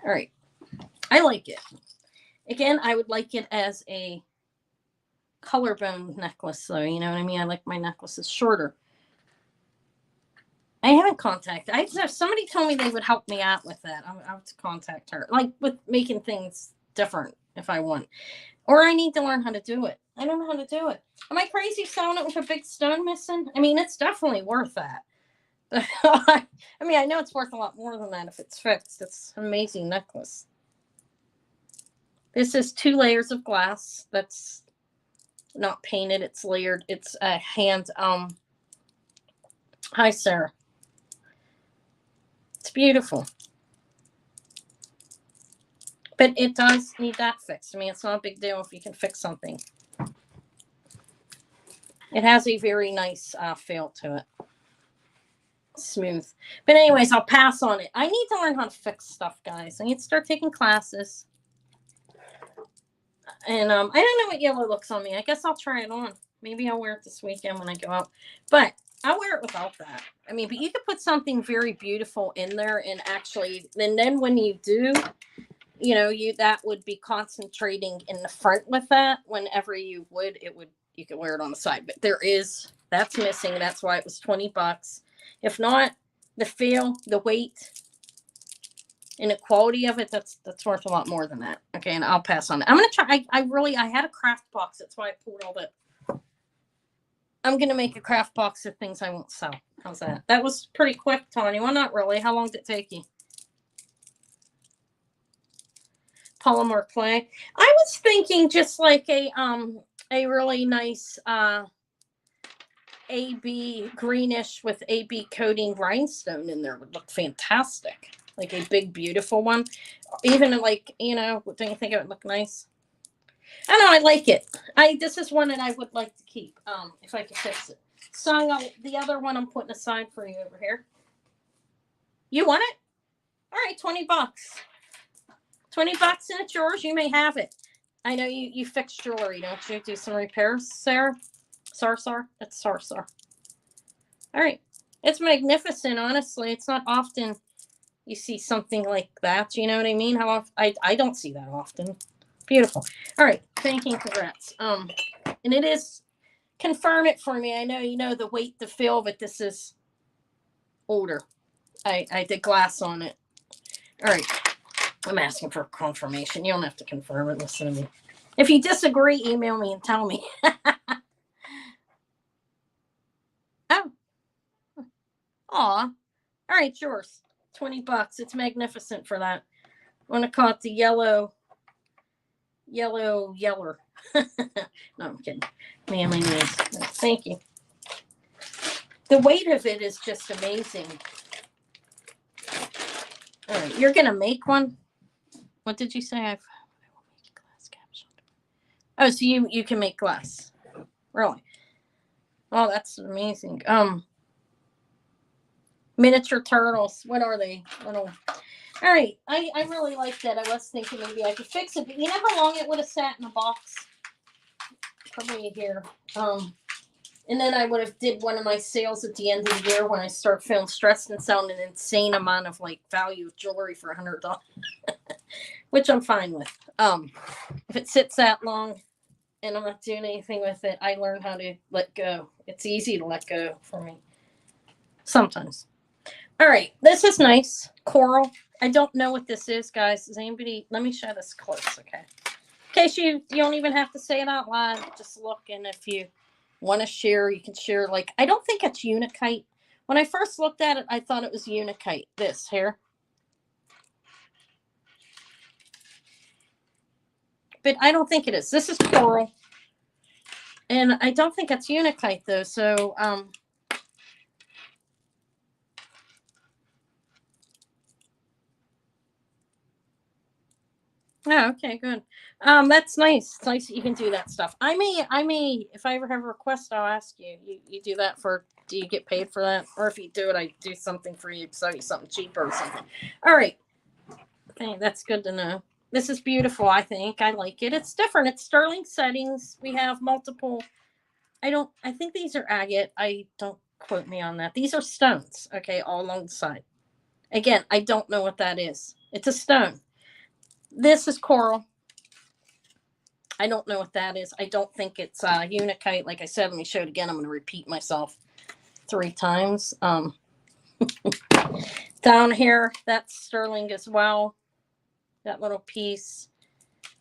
All right. I like it. Again, I would like it as a collarbone necklace, though. You know what I mean? I like my necklaces shorter. I haven't contacted. Somebody told me they would help me out with that. I'll have to contact her. Like with making things different if I want. Or I need to learn how to do it. I don't know how to do it. Am I crazy selling it with a big stone missing? I mean, it's definitely worth that. I mean, I know it's worth a lot more than that if it's fixed. It's an amazing necklace. This is 2 layers of glass. That's not painted. It's layered. It's a hand. Hi, Sarah. It's beautiful. But it does need that fixed. I mean, it's not a big deal if you can fix something. It has a very nice feel to it. Smooth. But anyways, I'll pass on it. I need to learn how to fix stuff, guys. I need to start taking classes. And I don't know what yellow looks on me. I guess I'll try it on. Maybe I'll wear it this weekend when I go out. But I'll wear it without that. I mean, but you could put something very beautiful in there and actually, and then when you do, you know, that would be concentrating in the front with that. Whenever you could wear it on the side. But that's missing. That's why it was $20. If not, the feel, the weight, and the quality of it, that's worth a lot more than that. Okay, and I'll pass on that. I'm gonna try. I had a craft box. That's why I pulled all that. I'm gonna make a craft box of things I won't sell. How's that? That was pretty quick, Tawny. Well, not really. How long did it take you? Polymer clay. I was thinking just like a really nice AB greenish with AB coating rhinestone in there would look fantastic. Like a big, beautiful one. Even like, you know, don't you think it would look nice? I don't know. I like it. This is one that I would like to keep if I could fix it. So the other one I'm putting aside for you over here. You want it? All right, $20. $20 and it's yours. You may have it. I know you fix jewelry, don't you? Do some repairs, Sarah? Sar. That's Sar. All right. It's magnificent, honestly. It's not often you see something like that. You know what I mean? How often? I don't see that often. Beautiful. All right. Thank you. Congrats. And it is, confirm it for me. I know you know the weight, the feel, but this is older. I did glass on it. All right. I'm asking for confirmation. You don't have to confirm it. Listen to me. If you disagree, email me and tell me. Oh. Aw. All right, yours. $20. It's magnificent for that. I want to call it the yeller. No, I'm kidding. Man, my knees. Thank you. The weight of it is just amazing. All right, you're gonna make one. What did you say? I will make glass capsule. Oh, so you can make glass. Really? Oh, that's amazing. Miniature turtles. What are they? Little. All right. I really like that. I was thinking maybe I could fix it, but you know how long it would have sat in a box? Probably a year. And then I would have did one of my sales at the end of the year when I start feeling stressed and selling an insane amount of like value of jewelry for $100, which I'm fine with. If it sits that long and I'm not doing anything with it, I learn how to let go. It's easy to let go for me sometimes. All right, this is nice. Coral. I don't know what this is, guys. Does anybody? Let me show this close, okay? In case you don't even have to say it out loud. Just look, and if you want to share, you can share. Like, I don't think it's Unikite. When I first looked at it, I thought it was Unikite. This here. But I don't think it is. This is coral. And I don't think it's Unikite, though. So, oh, okay, good. That's nice. It's nice that you can do that stuff. I may, if I ever have a request, I'll ask you. You do that for, do you get paid for that? Or if you do it, I do something for you, sell you something cheaper or something. All right. Okay, that's good to know. This is beautiful, I think. I like it. It's different. It's sterling settings. We have multiple. I think these are agate. Don't quote me on that. These are stones, okay, all along the side. Again, I don't know what that is. It's a stone. This is coral. I don't know what that is. I don't think it's Unikite. Like I said, let me show it again. I'm going to repeat myself 3 times. Down here, that's sterling as well. That little piece.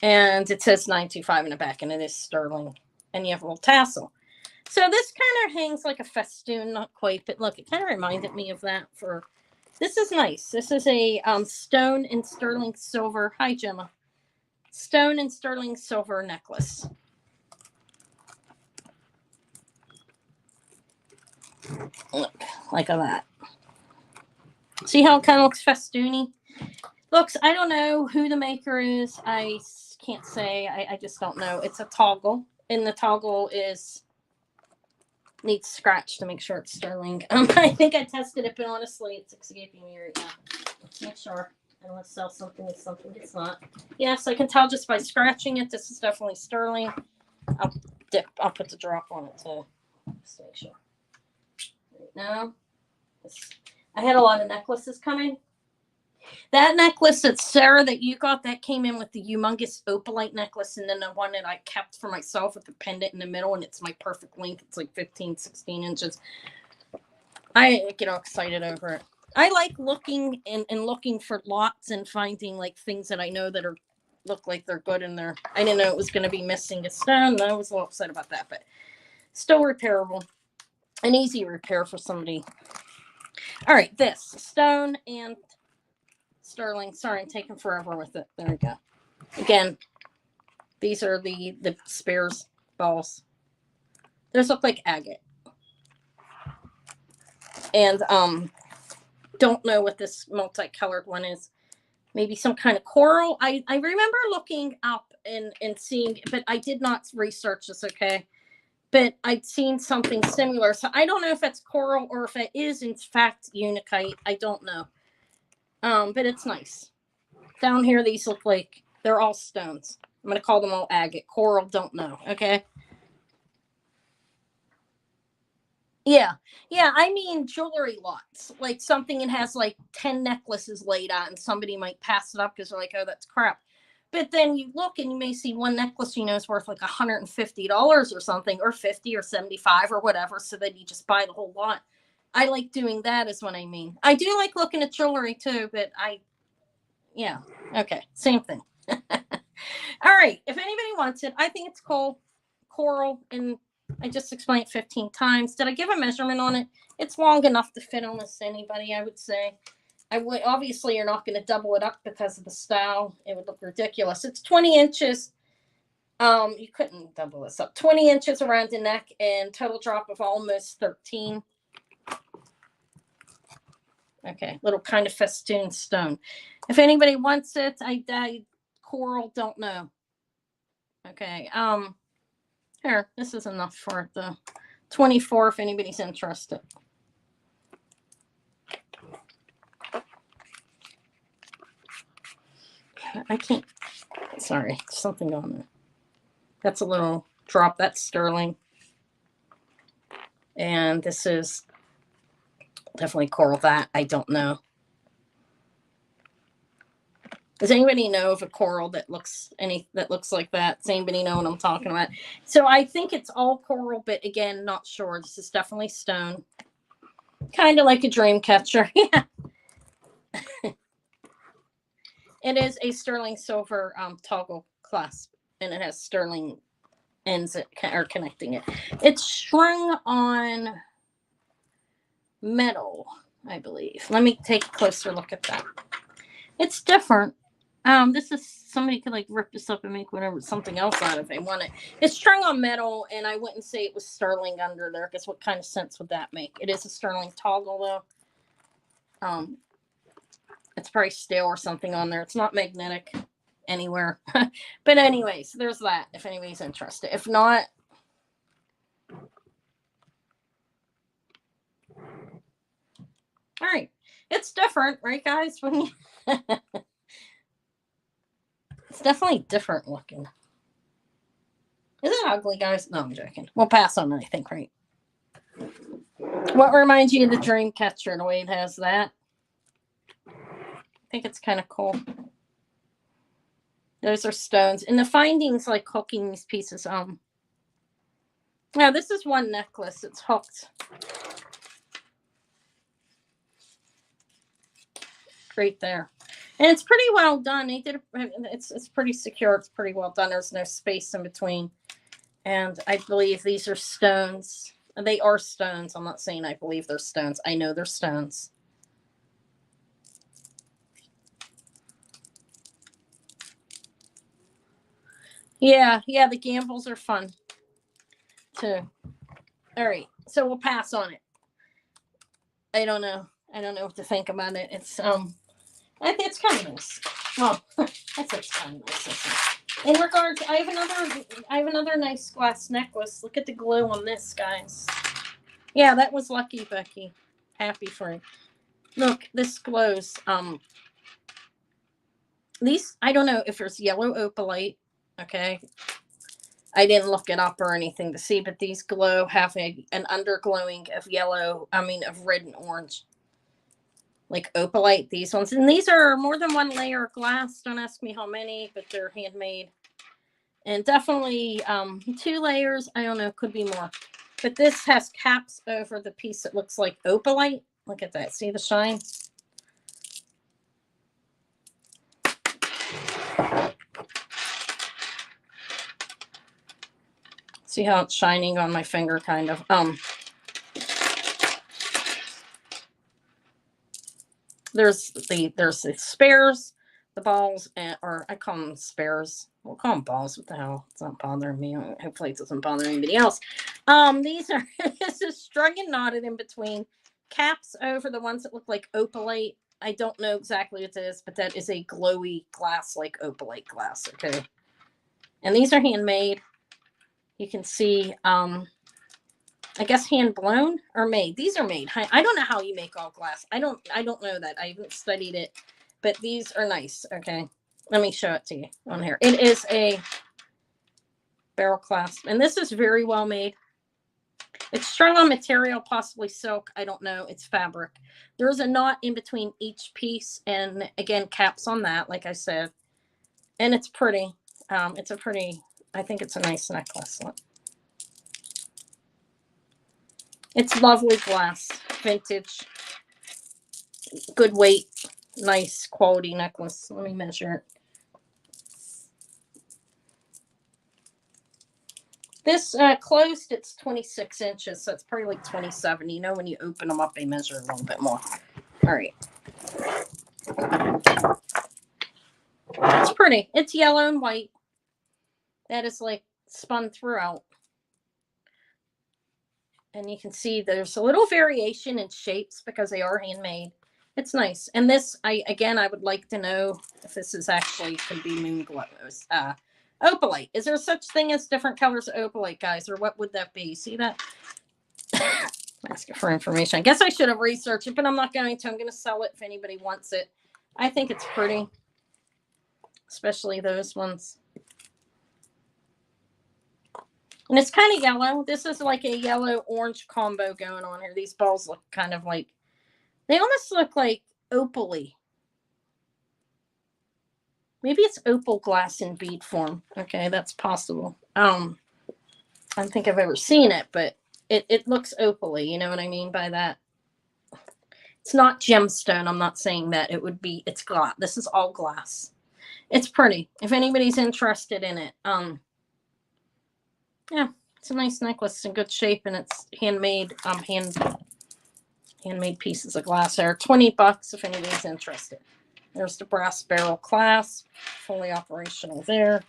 And it says 925 in the back, and it is sterling. And you have a little tassel. So this kind of hangs like a festoon, not quite, but look, it kind of reminded me of that. This is nice. This is a stone and sterling silver. Hi, Gemma. Stone and sterling silver necklace. Look, like that. See how it kind of looks festoony? Looks, I don't know who the maker is. I can't say. I just don't know. It's a toggle, and the toggle needs scratch to make sure it's sterling. I think I tested it, but honestly, it's escaping me right now. Let's make sure. I want to sell something if something it's not. Yes, I can tell just by scratching it. This is definitely sterling. I'll put the drop on it too. Just to make sure. Right now, I had a lot of necklaces coming. That necklace that Sarah that you got, that came in with the humongous opalite necklace, and then the one that I kept for myself with the pendant in the middle, and it's my perfect length. It's like 15, 16 inches. I get all excited over it. I like looking and looking for lots and finding like things that I know that look like they're good in there. I didn't know it was going to be missing a stone. I was a little upset about that, but still repairable. An easy repair for somebody. All right, this stone and sterling. Sorry, I'm taking forever with it. There we go. Again, these are the spares balls. Those look like agate. And don't know what this multicolored one is. Maybe some kind of coral. I remember looking up and seeing, but I did not research this, okay? But I'd seen something similar. So I don't know if it's coral or if it is, in fact, Unikite. I don't know. But it's nice. Down here, these look like they're all stones. I'm going to call them all agate. Coral, don't know. Okay. Yeah. Yeah. I mean, jewelry lots. Like something that has like 10 necklaces laid out, and somebody might pass it up because they're like, oh, that's crap. But then you look and you may see one necklace, is worth like $150 or something, or 50 or 75 or whatever. So then you just buy the whole lot. I like doing that is what I mean. I do like looking at jewelry too, but yeah. Okay. Same thing. All right. If anybody wants it, I think it's coral, and I just explained it 15 times. Did I give a measurement on it? It's long enough to fit almost anybody, I would say. Obviously, you're not going to double it up because of the style. It would look ridiculous. It's 20 inches. You couldn't double this up. 20 inches around the neck and total drop of almost 13. Okay, little kind of festoon stone. If anybody wants it, I coral, don't know. Okay, here, this is enough for the 24 if anybody's interested. I can't. Sorry, something on there. That's a little drop. That's sterling. And this is definitely coral. That I don't know. Does anybody know of a coral that looks like that? Does anybody know what I'm talking about? So I think it's all coral, but again, not sure. This is definitely stone. Kind of like a dream catcher. Yeah. It is a sterling silver toggle clasp, and it has sterling ends that are connecting it. It's strung on metal, I believe. Let me take a closer look at that. It's different. This is, somebody could like rip this up and make whatever, something else out of it. It's strung on metal, and I wouldn't say it was sterling under there, because what kind of sense would that make? It is a sterling toggle though. It's probably steel or something on there. It's not magnetic anywhere. But anyways, there's that if anybody's interested. If not, all right. It's different, right, guys? When you it's definitely different looking. Is it ugly, guys? No, I'm joking. We'll pass on it, I think, right? What reminds you of the dream catcher, the way it has that? I think it's kind of cool. Those are stones. And the findings, like hooking these pieces. Now, this is one necklace. It's hooked. Right there. And it's pretty well done. It's pretty secure. It's pretty well done. There's no space in between. And I believe these are stones. They are stones. I'm not saying I believe they're stones. I know they're stones. Yeah, the gambles are fun too. All right, so we'll pass on it. I don't know what to think about it. It's it's kind of nice. Well, that's kind of nice. In regards, I have another nice glass necklace. Look at the glow on this, guys. Yeah, that was lucky, Becky. Happy for you. Look, this glows. These, I don't know if there's yellow opalite. Okay, I didn't look it up or anything to see, but these glow, have an underglowing of yellow. Of red and orange, like opalite. These ones, and these are more than one layer of glass. Don't ask me how many, but they're handmade, and definitely 2 layers. I don't know, could be more, but this has caps over the piece that looks like opalite. Look at that. See the shine? See how it's shining on my finger, kind of. There's the spares, the balls, or I call them spares. We'll call them balls. What the hell? It's not bothering me. Hopefully it doesn't bother anybody else. These are this is strung and knotted in between. Caps over the ones that look like opalite. I don't know exactly what it is, but that is a glowy glass, like opalite glass. Okay, and these are handmade. You can see, I guess hand blown or made. These are made. I don't know how you make all glass. I don't know that. I haven't studied it, but these are nice. Okay, let me show it to you on here. It is a barrel clasp, and this is very well made. It's strung on material, possibly silk. I don't know. It's fabric. There's a knot in between each piece, and again, caps on that, like I said, and it's pretty. It's a pretty. I think it's a nice necklace. It's lovely glass, vintage, good weight, nice quality necklace. Let me measure it. This closed, it's 26 inches, so it's probably like 27. You know, when you open them up, they measure a little bit more. All right. It's pretty. It's yellow and white. That is like spun throughout. And you can see there's a little variation in shapes because they are handmade. It's nice. And this, I would like to know if this is actually could be moon glows. Opalite. Is there such thing as different colors of opalite, guys? Or what would that be? See that? Asking for information. I guess I should have researched it, but I'm not going to. I'm going to sell it if anybody wants it. I think it's pretty. especially those ones. And it's kind of yellow. This is like a yellow-orange combo going on here. These balls look kind of like, they almost look like opal-y. Maybe it's opal glass in bead form. Okay, that's possible. I don't think I've ever seen it, but it looks opal-y. You know what I mean by that? It's not gemstone. I'm not saying that. It would be, it's glass. This is all glass. It's pretty. If anybody's interested in it. Yeah, it's a nice necklace. It's in good shape, and it's handmade, handmade pieces of glass there. $20 if anybody's interested. There's the brass barrel clasp, fully operational there.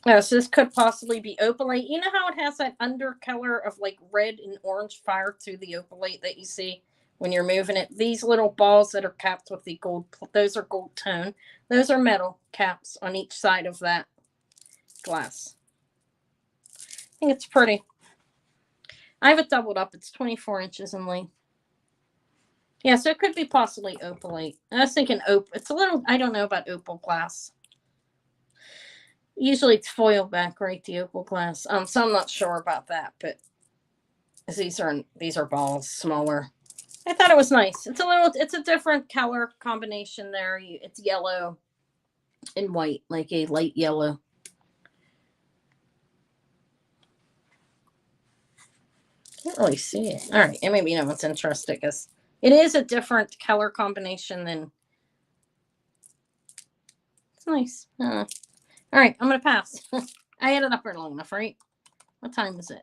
So this could possibly be opalite. You know how it has that undercolor of like red and orange fire to the opalite that you see when you're moving it? These little balls that are capped with the gold, those are gold tone. Those are metal caps on each side of that glass. I think it's pretty. I have it doubled up. It's 24 inches in length. Yeah, so it could be possibly opalite. I was thinking opal. It's a little, I don't know about opal glass. Usually it's foil back, right? The opal glass. So I'm not sure about that, but these are balls, smaller. I thought it was nice. It's a different color combination there. It's yellow and white, like a light yellow. Can't really see it. All right, and maybe no one's interested because it is a different color combination than. It's nice. All right, I'm gonna pass. I had it up there long enough, right? What time is it?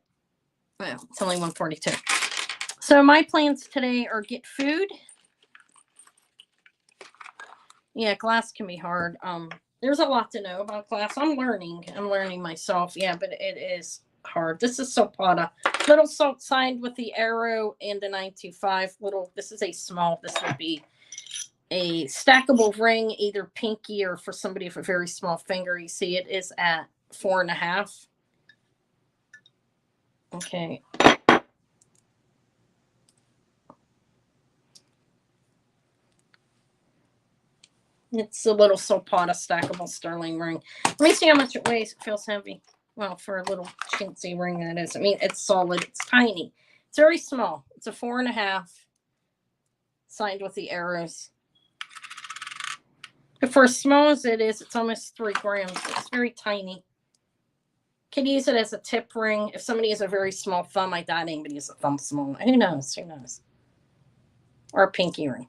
Well, it's only 1:42. So my plans today are get food. Yeah, glass can be hard. There's a lot to know about glass. I'm learning myself. Yeah, but it is hard. This is Sopata. Little salt signed with the arrow and the 925. This is a small. This would be a stackable ring, either pinky or for somebody with a very small finger. You see it is at 4.5. Okay. It's a little Sopata stackable sterling ring. Let me see how much it weighs. It feels heavy. Well, for a little chintzy ring, that is. I mean, it's solid. It's tiny. It's very small. It's a 4.5, signed with the arrows. But for as small as it is, it's almost 3 grams. It's very tiny. Could use it as a tip ring. If somebody has a very small thumb, I doubt anybody has a thumb small. Who knows? Who knows? Or a pinky ring.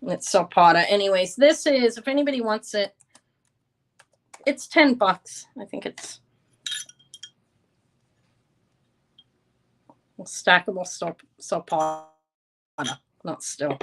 It's Sopata. Anyways, this is, if anybody wants it, it's $10. I think it's stackable Sopata, not still.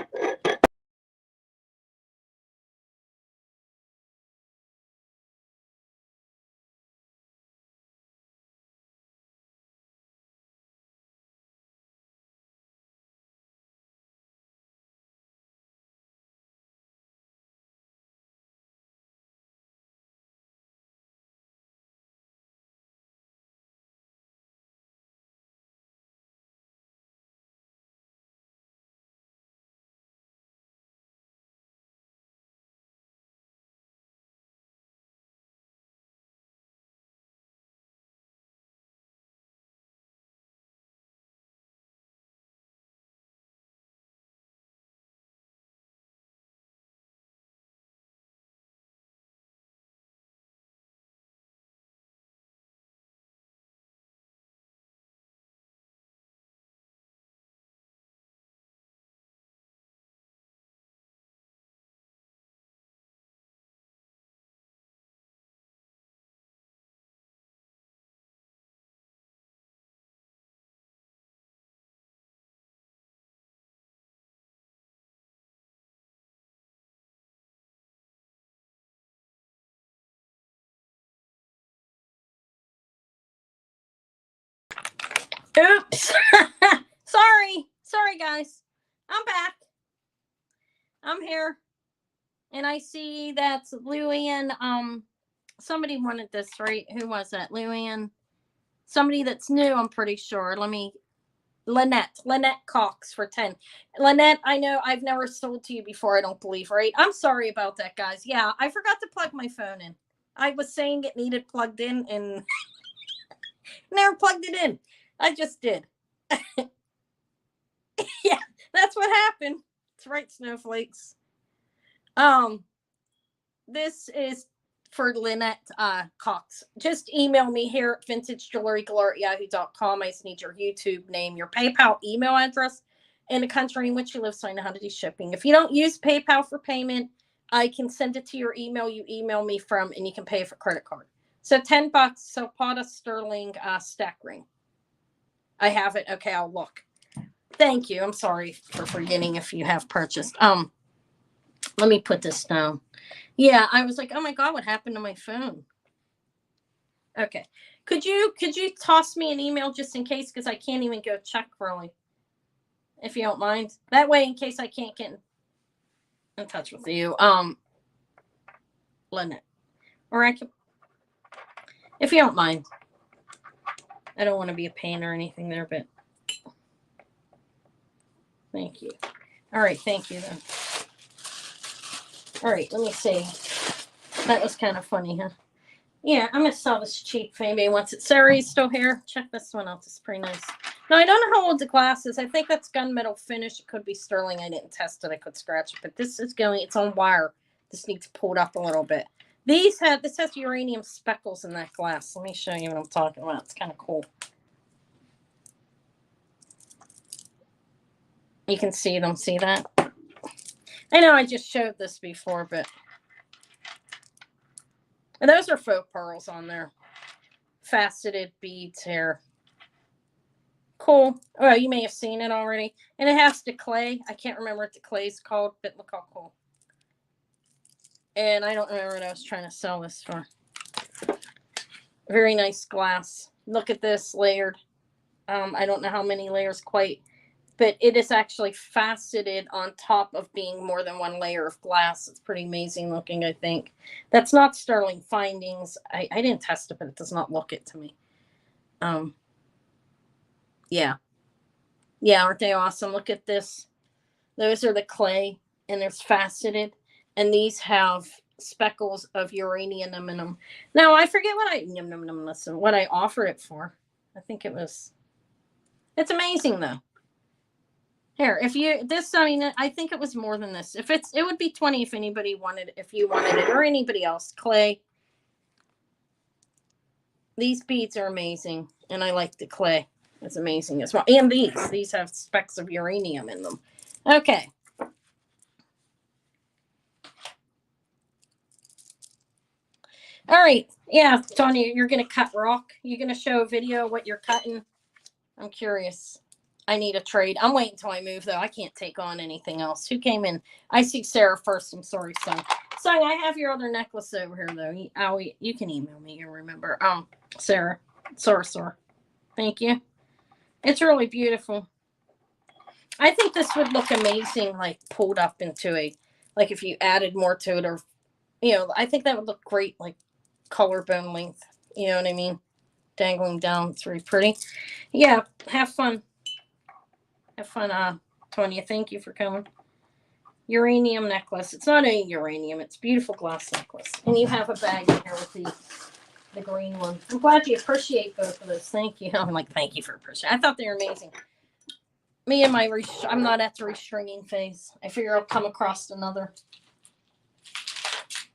Oops. Sorry, guys. I'm back. I'm here. And I see that's Luann. Somebody wanted this, right? Who was that? Luann Somebody that's new, I'm pretty sure. Lynette Cox for 10. Lynette, I know I've never sold to you before, I don't believe, right? I'm sorry about that, guys. Yeah, I forgot to plug my phone in. I was saying it needed plugged in and never plugged it in. I just did. Yeah, that's what happened. That's right, snowflakes. This is for Lynette Cox. Just email me here at vintagejewelrygalore@yahoo.com. I just need your YouTube name, your PayPal email address, and the country in which you live so I know how to do shipping. If you don't use PayPal for payment, I can send it to your email you email me from, and you can pay for credit card. So $10. So pot of sterling stack ring. I have it. Okay, I'll look. Thank you. I'm sorry for forgetting if you have purchased. Let me put this down. Yeah, I was like, oh my God, what happened to my phone? Okay. Could you toss me an email just in case, because I can't even go check really, if you don't mind. That way, in case I can't get in touch with you, Lynette, or I can, if you don't mind. I don't want to be a pain or anything there, but thank you. All right, thank you then. All right, let me see. That was kind of funny, huh? Yeah, I'm going to sell this cheap if anybody wants it. Sarah, you still here? Check this one out. This is pretty nice. Now, I don't know how old the glass is. I think that's gunmetal finish. It could be sterling. I didn't test it. I could scratch it. But this is going, it's on wire. This needs pulled up a little bit. This has uranium speckles in that glass. Let me show you what I'm talking about. It's kind of cool. You can see them. See that? I know I just showed this before, but those are faux pearls on there. Faceted beads here. Cool. Well, you may have seen it already. And it has the clay. I can't remember what the clay is called, but look how cool. And I don't remember what I was trying to sell this for. Very nice glass. Look at this layered. I don't know how many layers quite, but it is actually faceted on top of being more than one layer of glass. It's pretty amazing looking, I think. That's not sterling findings. I didn't test it, but it does not look it to me. Yeah. Yeah, aren't they awesome? Look at this. Those are the clay, and there's faceted, and these have speckles of uranium in them. Now, I forget what I offered it for. I think it was, it's amazing though. Here, if you, this, I mean, I think it was more than this. If it's, it would be 20 if anybody wanted, if you wanted it, or anybody else. Clay. These beads are amazing, and I like the clay. It's amazing as well. And these have specks of uranium in them. Okay. All right. Yeah, Tony, you're going to cut rock. You're going to show a video of what you're cutting. I'm curious. I need a trade. I'm waiting until I move, though. I can't take on anything else. Who came in? I see Sarah first. I'm sorry, son. Son, I have your other necklace over here, though. You can email me. You remember. Sarah. Sorcerer. Thank you. It's really beautiful. I think this would look amazing, like pulled up into a, like if you added more to it, or, you know, I think that would look great, like collarbone length. You know what I mean? Dangling down. It's really pretty. Yeah. Have fun. Have fun, Tonya. Thank you for coming. Uranium necklace. It's not a uranium. It's beautiful glass necklace. And you have a bag in here with the green one. I'm glad you appreciate both of those. Thank you. I'm like, thank you for appreciating. I thought they were amazing. Me and my, I'm not at the restringing phase. I figure I'll come across another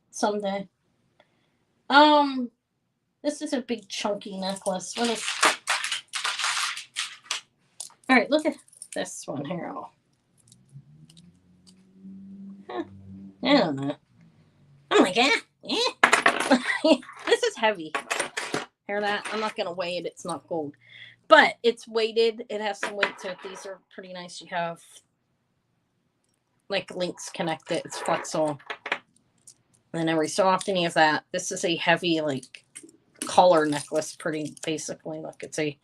someday. This is a big chunky necklace. What is? All right, look at this one here. Huh. I don't know. I'm like, this is heavy. Hear that? I'm not gonna weigh it. It's not gold, but it's weighted. It has some weight to it. These are pretty nice. You have like links connected. It's flexible. And every so often you have that. This is a heavy, like, collar necklace, pretty basically. Look, it's a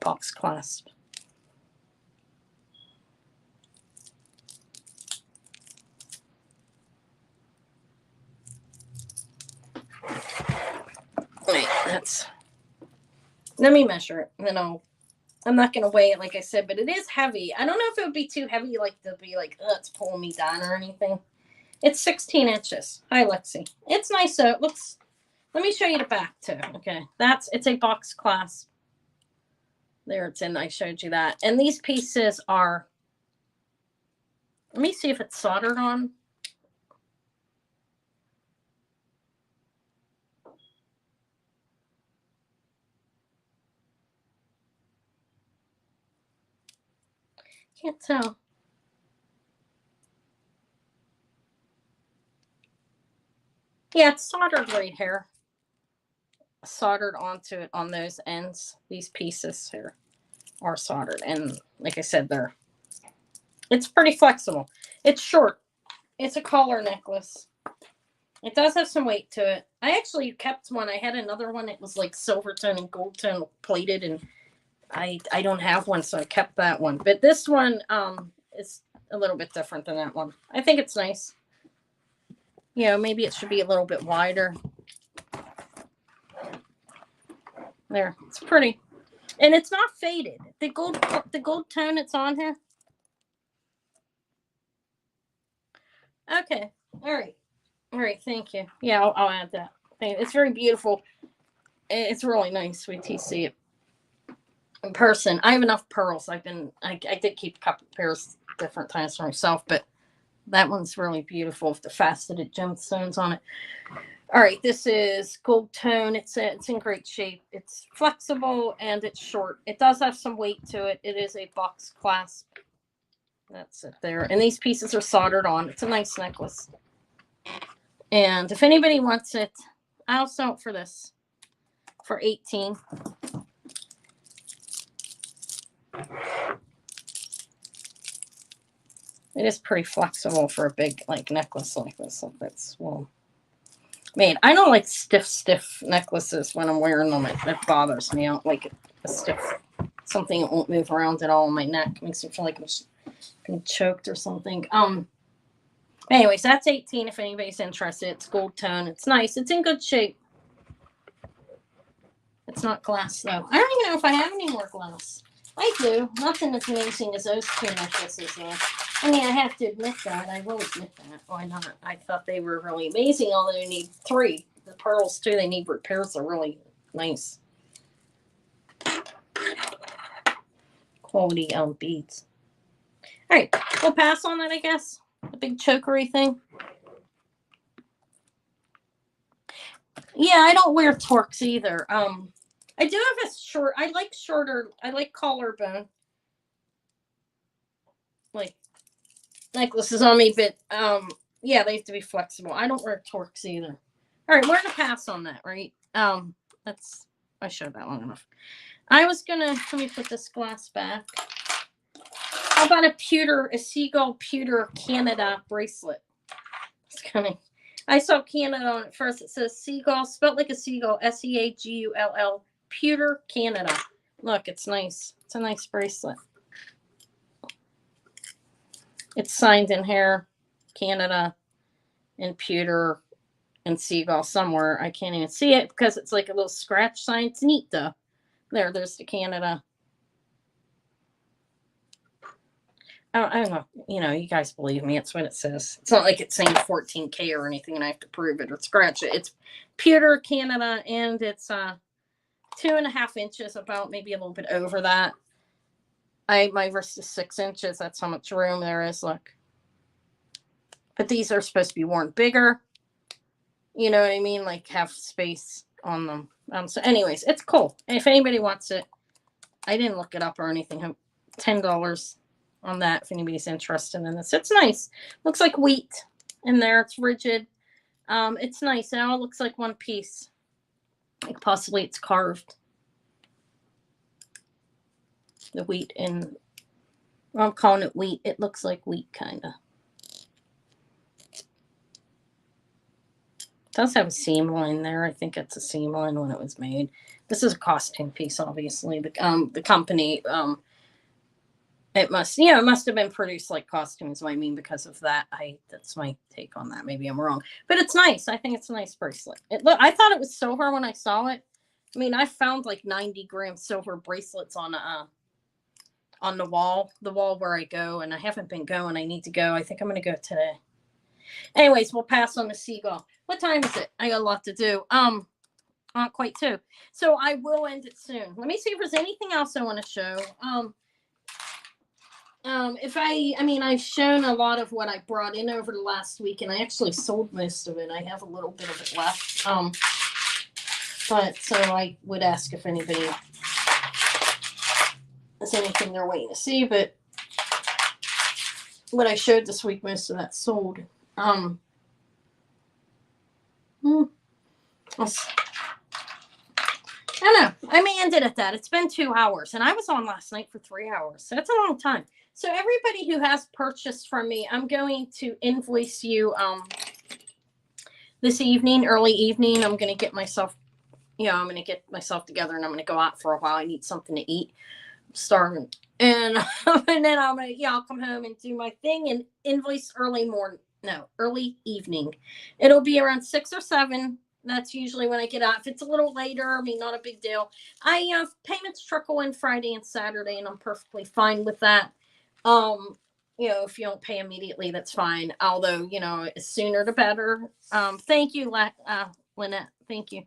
box clasp. Wait, that's Let me measure it, and then I'm not going to weigh it, like I said, but it is heavy. I don't know if it would be too heavy, like to be like, oh, it's pulling me down or anything. It's 16 inches. Hi, Lexi. It's nice, though. It looks, let me show you the back, too. Okay. It's a box clasp. There it's in. I showed you that. And these pieces are, let me see if it's soldered on. Can't tell. Yeah, it's soldered right here. Soldered onto it on those ends. These pieces here are soldered. And like I said, it's pretty flexible. It's short. It's a collar necklace. It does have some weight to it. I actually kept one. I had another one. It was like silver tone and gold tone plated, and I don't have one, so I kept that one. But this one is a little bit different than that one. I think it's nice. You know, maybe it should be a little bit wider. There, it's pretty, and it's not faded. The gold tone it's on here. Okay, all right. Thank you. Yeah, I'll add that. It's very beautiful. It's really nice. Wait till you see it in person. I have enough pearls. I did keep a couple pairs different times for myself, but that one's really beautiful with the faceted gemstones on it. All right, this is gold tone. It's in great shape. It's flexible and it's short. It does have some weight to it. It is a box clasp. That's it there. And these pieces are soldered on. It's a nice necklace. And if anybody wants it, I'll sell it for this for $18. It is pretty flexible for a big like necklace like this. So that's well made. I don't like stiff necklaces when I'm wearing them. It bothers me. I don't like a stiff something that won't move around at all on my neck. It makes me feel like I'm getting choked or something. Anyways, that's 18 if anybody's interested. It's gold tone. It's nice. It's in good shape. It's not glass though. I don't even know if I have any more glass. I do. Nothing as amazing as those two necklaces though. I mean, I have to admit that. I will admit that. Why not? I thought they were really amazing, although they need 3. The pearls, too, they need repairs. Are really nice. Quality beads. All right. We'll pass on that, I guess. The big chokery thing. Yeah, I don't wear torques either. I do have a short. I like shorter. I like collarbone. Like necklaces on me, but yeah, they have to be flexible. I don't wear torques either. All right, we're gonna pass on that, right? That's I showed that long enough. I was gonna let me put this glass back. How about a seagull pewter Canada bracelet? It's coming. I saw Canada on it first. It says seagull, spelled like a seagull, SEAGULL, pewter Canada. Look, it's nice. It's a nice bracelet. It's signed in here, Canada, and pewter, and seagull somewhere. I can't even see it because it's like a little scratch sign. It's neat though. There's the Canada. I don't know. You know, you guys believe me. It's what it says. It's not like it's saying 14K or anything and I have to prove it or scratch it. It's pewter Canada and it's 2.5 inches, about maybe a little bit over that. My wrist is 6 inches. That's how much room there is. Look. But these are supposed to be worn bigger. You know what I mean? Like have space on them. So anyways, it's cool. And if anybody wants it, I didn't look it up or anything. $10 on that if anybody's interested in this. It's nice. Looks like wheat in there. It's rigid. It's nice. It all looks like one piece. Like possibly it's carved. The wheat in, well, I'm calling it wheat. It looks like wheat, kind of. It does have a seam line there. I think it's a seam line when it was made. This is a costume piece, obviously. The company, it must have been produced like costumes. I mean, because of that, that's my take on that. Maybe I'm wrong, but it's nice. I think it's a nice bracelet. I thought it was silver when I saw it, I mean, I found like 90-gram silver bracelets on the wall where I go, and I haven't been going. I need to go. I think I'm going to go today. Anyways, we'll pass on the seagull. What time is it? I got a lot to do. Not quite 2. So I will end it soon. Let me see if there's anything else I want to show. I mean, I've shown a lot of what I brought in over the last week, and I actually sold most of it. I have a little bit of it left. But so I would ask if anybody has anything they're waiting to see, but what I showed this week, most of that sold. I don't know. I may end it at that. It's been 2 hours, and I was on last night for 3 hours. So that's a long time. So everybody who has purchased from me, I'm going to invoice you this evening, early evening. I'm going to get myself, I'm going to get myself together, and I'm going to go out for a while. I need something to eat. I'm starving. And then I'm going to, I'll come home and do my thing and invoice early evening. It'll be around 6 or 7. That's usually when I get out. If it's a little later, I mean, not a big deal. I payments trickle in Friday and Saturday, and I'm perfectly fine with that. If you don't pay immediately, that's fine. Although, sooner the better. Thank you, Lynette. Thank you.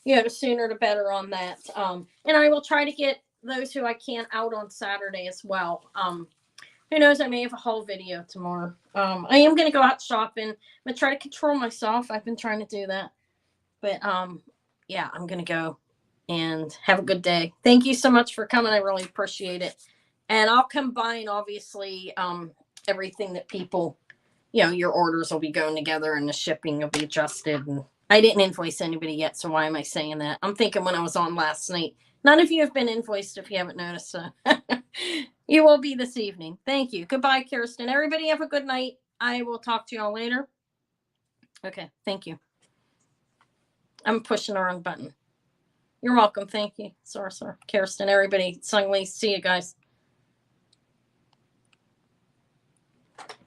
The sooner the better on that. And I will try to get those who I can out on Saturday as well. Who knows? I may have a haul video tomorrow. I am going to go out shopping. I'm going to try to control myself. I've been trying to do that. But, I'm going to go and have a good day. Thank you so much for coming. I really appreciate it. And I'll combine, obviously, everything that people, your orders will be going together and the shipping will be adjusted. And I didn't invoice anybody yet, so why am I saying that? I'm thinking when I was on last night. None of you have been invoiced if you haven't noticed. So you will be this evening. Thank you. Goodbye, Kirsten. Everybody have a good night. I will talk to you all later. Okay. Thank you. I'm pushing the wrong button. You're welcome. Thank you. Sorry. Kirsten, everybody. Sung Lee. See you guys.